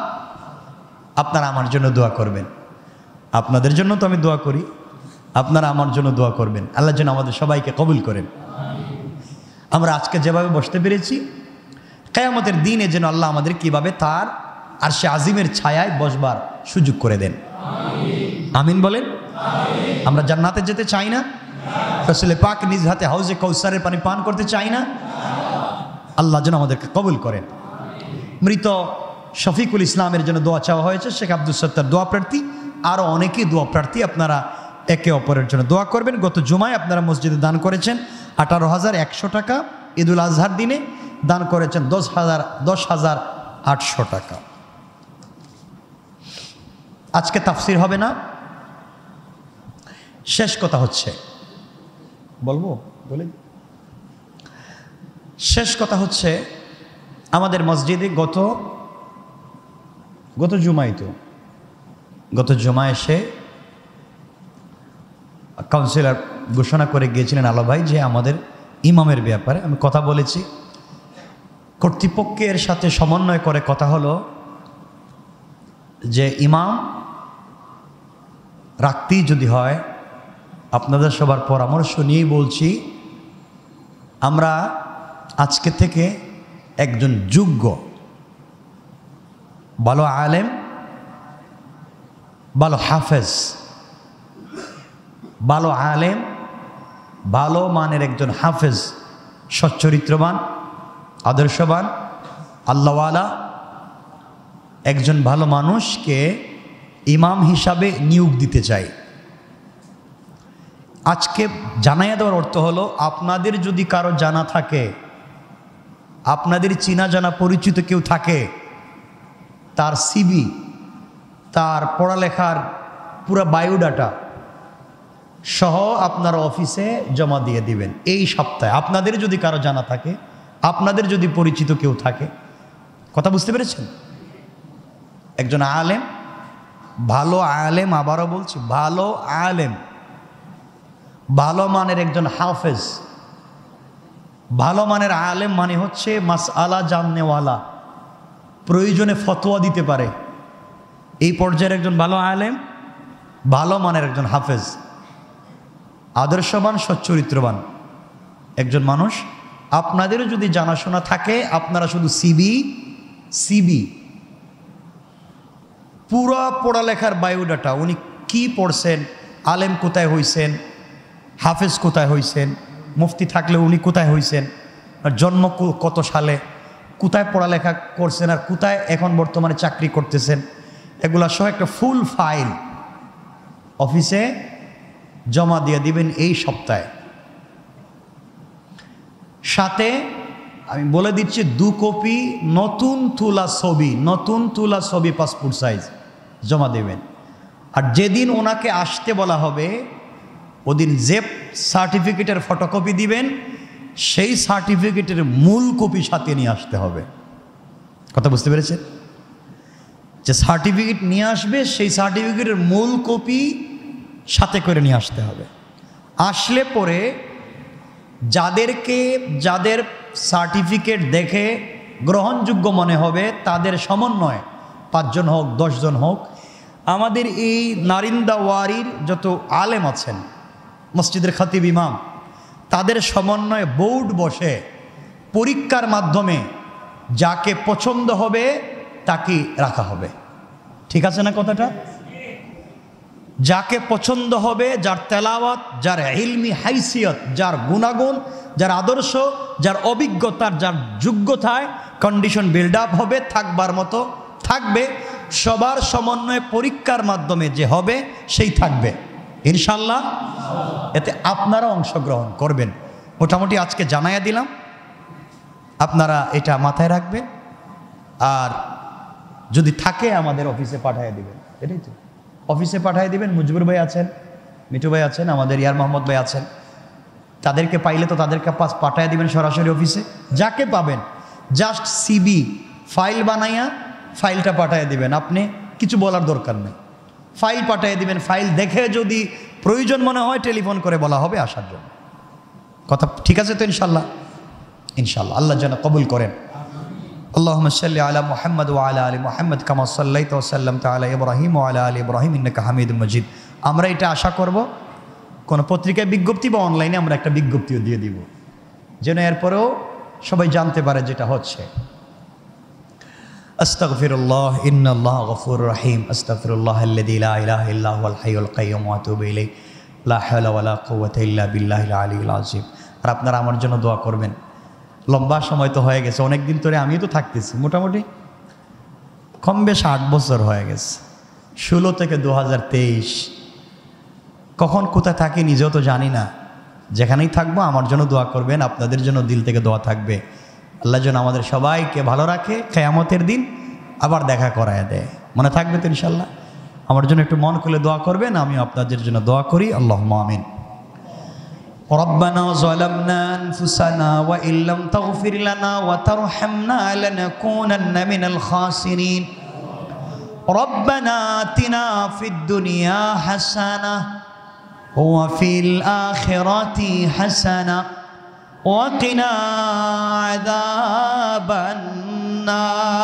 আপনারা আমার জন্য দোয়া করবেন, আপনাদের জন্য তো আমি দোয়া করি, আপনারা আমার জন্য দোয়া করবেন, আল্লাহ যেন আমাদের সবাইকে কবুল করেন। আমরা আজকে যেভাবে বসতে পেরেছি, কিয়ামতের দিনে যেন আল্লাহ আমাদের কিভাবে তার আরশে আজিমের ছায়ায় বসবার সুযোগ করে দেন। আমিন বলেন। আমরা জান্নাতে যেতে চাই না? রাসূল পাক নিজ হাতে হাউজে কাউসারের পানি পান করতে চাই না? আল্লাহ যেন আমাদেরকে কবুল করেন। মৃত শফিকুল ইসলামের জন্য দোয়া চাওয়া হয়েছে, শেখ আব্দুল সত্তার দোয়া প্রার্থী, আরও অনেকেই দোয়া প্রার্থী। আপনারা একে অপরের জন্য দোয়া করবেন। গত জুমায় আপনারা মসজিদে দান করেছেন 18,100 টাকা, ঈদুল আজহার দিনে দান করেছেন 10,800 টাকা। আজকে তাফসির হবে না। শেষ কথা হচ্ছে, বলবো বলে, শেষ কথা হচ্ছে, আমাদের মসজিদে গত জুমায় এসে কাউন্সিলর ঘোষণা করে গিয়েছিলেন আলো ভাই যে আমাদের ইমামের ব্যাপারে আমি কথা বলেছি, কর্তৃপক্ষের সাথে সমন্বয় করে কথা হলো যে ইমাম রাখতেই যদি হয়, আপনাদের সবার পরামর্শ নিয়েই বলছি, আমরা আজকে থেকে একজন যোগ্য ভালো আলেম, ভালো হাফেজ, ভালো আলেম, ভালো মানের একজন হাফেজ, সচ্চরিত্রবান, আদর্শবান, আল্লাহওয়ালা একজন ভালো মানুষকে ইমাম হিসাবে নিয়োগ দিতে চাই। আজকে জানাইয়া দেওয়ার অর্থ হলো, আপনাদের যদি কারো জানা থাকে, আপনাদের চেনা জানা পরিচিত কেউ থাকে, তার সিভি, তার পড়ালেখার পুরো বায়োডাটা সহ আপনার অফিসে জমা দিয়ে দিবেন এই সপ্তাহে। আপনাদের যদি কারো জানা থাকে, আপনাদের যদি পরিচিত কেউ থাকে, কথা বুঝতে পেরেছেন? একজন আলেম, ভালো আলেম, আবারও বলছি ভালো আলেম, ভালো মানের একজন হাফেজ। ভালো মানের আলেম মানে হচ্ছে মাসআলা জাননেওয়ালা, প্রয়োজনে ফতোয়া দিতে পারে, এই পর্যায়ের একজন ভালো আলেম, ভালো মানের একজন হাফেজ, আদর্শবান, সচ্চরিত্রবান একজন মানুষ। আপনাদেরও যদি জানাশোনা থাকে, আপনারা শুধু সিবি পুরো পড়ালেখার বায়োডাটা, উনি কি পড়ছেন, আলেম কোথায় হইছেন, হাফেজ কোথায় হইছেন, মুফতি থাকলে উনি কোথায় হইছেন, আর জন্ম কত সালে, কোথায় পড়ালেখা করছেন, আর কোথায় এখন বর্তমানে চাকরি করতেছেন, এগুলা সহ একটা ফুল ফাইল অফিসে জমা দিয়ে দিবেন এই সপ্তাহে। সাথে আমি বলে দিচ্ছি 2 কপি নতুন তোলা ছবি পাসপোর্ট সাইজ জমা দেবেন। আর যেদিন ওনাকে আসতে বলা হবে ওদিন যে সার্টিফিকেটের ফটোকপি দিবেন সেই সার্টিফিকেটের মূল কপি সাথে নিয়ে আসতে হবে। কথা বুঝতে পেরেছেন? যে সার্টিফিকেট নিয়ে আসবে সেই সার্টিফিকেটের মূল কপি সাথে করে নিয়ে আসতে হবে। আসলে পরে যাদের সার্টিফিকেট দেখে গ্রহণযোগ্য মনে হবে তাদের সমন্বয়ে 5 জন হোক 10 জন হোক, আমাদের এই নারিন্দা ওয়ারির যত আলেম আছেন, মসজিদের খতিব ইমাম, তাদের সমন্বয়ে বোর্ড বসে পরীক্ষার মাধ্যমে যাকে পছন্দ হবে তাকে রাখা হবে। ঠিক আছে না কথাটা? যাকে পছন্দ হবে, যার তেলাওয়াত, যার ইলমি হাইসিয়ত, যার গুণাগুণ, যার আদর্শ, যার অভিজ্ঞতার, যার যোগ্যতায় কন্ডিশন বিল্ড আপ হবে, থাকবার মতো থাকবে, সবার সমন্বয়ে পরীক্ষার মাধ্যমে যে হবে সেই থাকবে ইনশাল্লাহ। এতে আপনারা অংশগ্রহণ করবেন। মোটামুটি আজকে জানাইয়া দিলাম, আপনারা এটা মাথায় রাখবেন। আর যদি থাকে আমাদের অফিসে পাঠিয়ে দিবেন। এটাই তো, অফিসে পাঠিয়ে দিবেন। মুজিবুর ভাই আছেন, মিঠু ভাই আছেন, আমাদের ইয়ার মোহাম্মদ ভাই আছেন, তাদেরকে পাইলে তো তাদেরকে পাঠিয়ে দিবেন সরাসরি অফিসে। যাকে পাবেন জাস্ট সিবি ফাইল বানাইয়া ফাইলটা পাঠিয়ে দিবেন। আপনি কিছু বলার দরকার নেই, ফাইল পাঠিয়ে দিবেন। ফাইল দেখে যদি প্রয়োজন মনে হয় টেলিফোন করে বলা হবে আসার জন্য। কথা ঠিক আছে তো ইনশাল্লাহ? ইনশাল্লাহ আল্লাহ যেন কবুল করেন। اللهم صل على محمد وعلى ال محمد كما صليت وسلمت على ابراهيم وعلى ال ابراهيم انك حميد مجيد। আমরা এটা আশা করব কোন পত্রিকায় বিজ্ঞপ্তি বা অনলাইনে আমরা একটা বিজ্ঞপ্তিও দিয়ে দিব, যেন এরপরেও সবাই জানতে পারে যেটা হচ্ছে। আস্তাগফিরুল্লাহ ইন্নাল্লাহ গফুরুর রহিম। আস্তাগফিরুল্লাহ আল্লাযী লা ইলাহা ইল্লা হুয়াল হাইয়ুল কাইয়্যুম ওয়া আতুবু ইলাইহি লা হাওলা ওয়ালা কুওয়াতা ইল্লা বিল্লাহিল আলিয়্যিল আযীম। আর আপনারা আমার জন্য দোয়া করবেন। লম্বা সময় তো হয়ে গেছে, অনেক দিন ধরে আমিও তো থাকতেছি, মোটামুটি কম বেশ 8 বছর হয়ে গেছে। 16 থেকে 2023 কখন কোথায় থাকি নিজেও তো জানি না। যেখানেই থাকবো আমার জন্য দোয়া করবেন, আপনাদের জন্য দিল থেকে দোয়া থাকবে। আল্লাহ যেন আমাদের সবাইকে ভালো রাখে, কিয়ামতের দিন আবার দেখা করায় দেয়। মনে থাকবে তো ইনশাল্লাহ? আমার জন্য একটু মন খুলে দোয়া করবেন, আমিও আপনাদের জন্য দোয়া করি। আল্লাহুম্মা আমিন। ربنا ظلمنا أنفسنا وإن لم تغفر لنا وترحمنا لنكونن من الخاسرين ربنا آتنا في الدنيا حسنة وفي الآخرة حسنة وقنا عذاب النار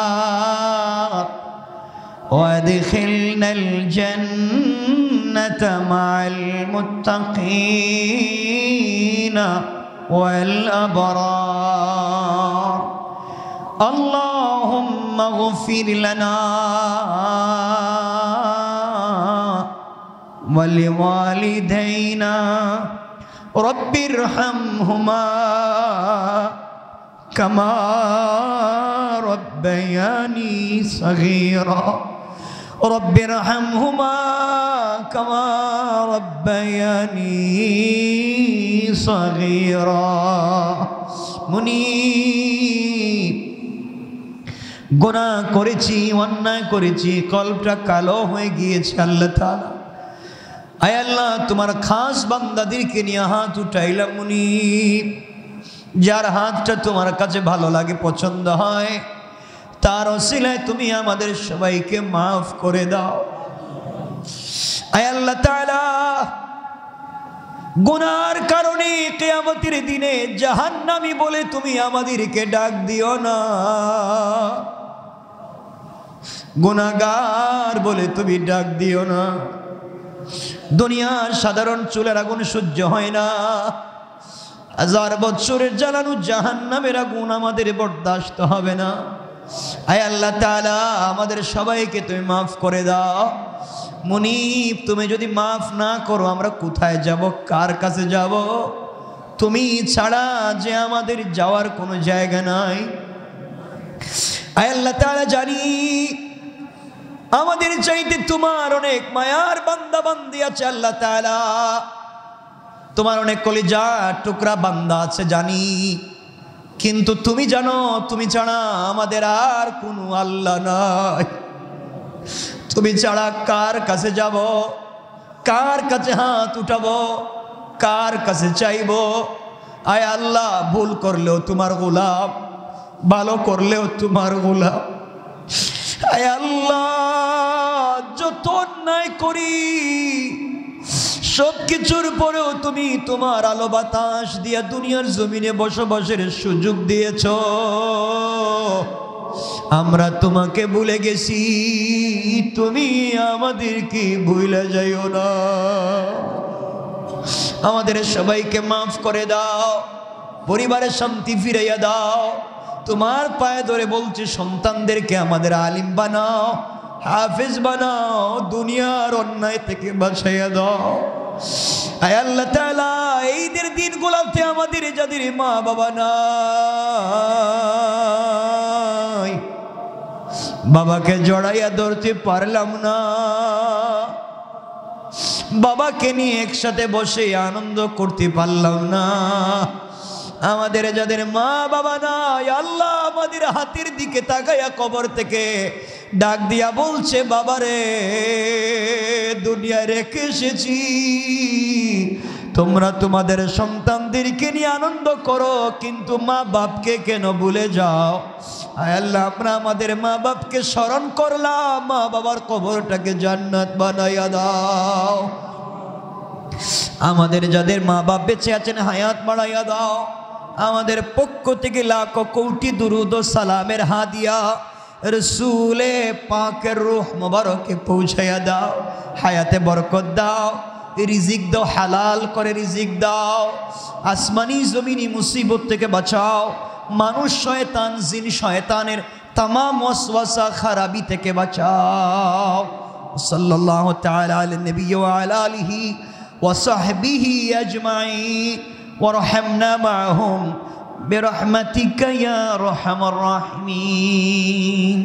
وادخلنا الجنة مع المتقين والأبرار اللهم اغفر لنا ولوالدينا رب ارحمهما كما ربياني صغيرا رب ارحمهما كما ربياني صغيرا মুনিব গুনাহ করেছি, অন্যায় করেছি, কলবটা কালো হয়ে গিয়েছে। আল্লাহ তাআলা, আয় আল্লাহ, তোমার খাস বান্দাদেরকে নিয়ে হাত উঠাইলাম মুনিব। যার হাতটা তোমার কাছে ভালো লাগে, পছন্দ হয়, তার ওসিলায় তুমি আমাদের সবাইকে মাফ করে দাও। আয় আল্লাহ তাআলা, গুনার কারণে কিয়ামতের দিনে জাহান্নামী বলে তুমি আমাদেরকে ডাক দিও না, গুনাহগার বলে তুমি ডাক দিও না। দুনিয়ার সাধারণ চুলের আগুন সহ্য হয় না, 1000 বছরের জ্বালানো জাহান্নামের আগুন আমাদের বরদাস্ত হবে না। আয় আল্লাহ তাআলা, আমাদের সবাইকে তুমি মাফ করে দাও। মুনিব, তুমি যদি মাফ না করো আমরা কোথায় যাব, কার কাছে যাব? তুমি ছাড়া যে আমাদের যাওয়ার কোনো জায়গা নাই। আয় আল্লাহ তাআলা, জানি আমাদের চাইতে তোমার অনেক মায়ার বান্দা বান্দি আছে। আল্লাহ তাআলা, তোমার অনেক কলিজার টুকরা বান্দা আছে জানি। কিন্তু তুমি জানো তুমি ছাড়া আমাদের আর কোনো আল্লাহ নাই। তুমি ছাড়া কার কাছে যাব, কার কাছে হাত উঠাবো, কার কাছে চাইব? আয় আল্লাহ, ভুল করলেও তোমার গোলাম, ভালো করলেও তোমার গোলাম। আয় আল্লাহ, যত অন্যায় করি সব কিছুর পরেও তুমি তোমার আলো বাতাস দিয়া দুনিয়ার জমিনে বসবাসের সুযোগ দিয়েছ। আমরা তোমাকে ভুলে গেছি, তুমি আমাদেরকে ভুলে যাইও না। আমাদের সবাইকে মাফ করে দাও, পরিবারের শান্তি ফিরাইয়া দাও। তোমার পায়ে ধরে বলছে, সন্তানদেরকে আমাদের আলিম বানাও, হাফেজ বানাও, দুনিয়ার অন্যায় থেকে বাঁচাইয়া দাও। আয় আল্লাহ তাআলা, এইদের দিনগুলোতে আমাদের যাদের মা বাবা নাই, বাবাকে জড়াইয়া ধরতে পারলাম না, বাবাকে নিয়ে একসাথে বসে আনন্দ করতে পারলাম না, আমাদের যাদের মা বাবা নাই, আল্লাহ আমাদের হাতের দিকে তাকাইয়া কবর থেকে ডাক দিয়া বলছে, বাবারে দুনিয়ায় রেখে এসেছি, তোমরা তোমাদের সন্তানদেরকে নিয়ে আনন্দ করো, কিন্তু মা বাপকে কেন ভুলে যাও? আয় আল্লাহ, আমরা আমাদের মা বাপকে স্মরণ করলাম, মা বাবার কবরটাকে জান্নাত বানাইয়া দাও। আমাদের যাদের মা বাপ বেঁচে আছেন, হায়াত বাড়াইয়া দাও। আমাদের পক্ষ থেকে লাখো কোটি দুরুদ ও সালামের হাদিয়া রসুলে পাকের রূহ মুবারকে পৌঁছাইয়া দাও। হায়াতে বরকত দাও, রিজিক দাও, হালাল করে রিজিক দাও। আসমানি জমিনি মুসিবত থেকে বাঁচাও। মানুষ শয়তান জিন শয়তানের तमाम ওয়াসওয়াসা খারাপি থেকে বাঁচাও। সাল্লাল্লাহু তাআলা আলা নবী ওয়া আলা আলিহি ওয়া সাহবিহি আজমাইন ওয়ারহামনা মাআহুম বিরহমাতিকা ইয়া আরহামার রাহিমিন।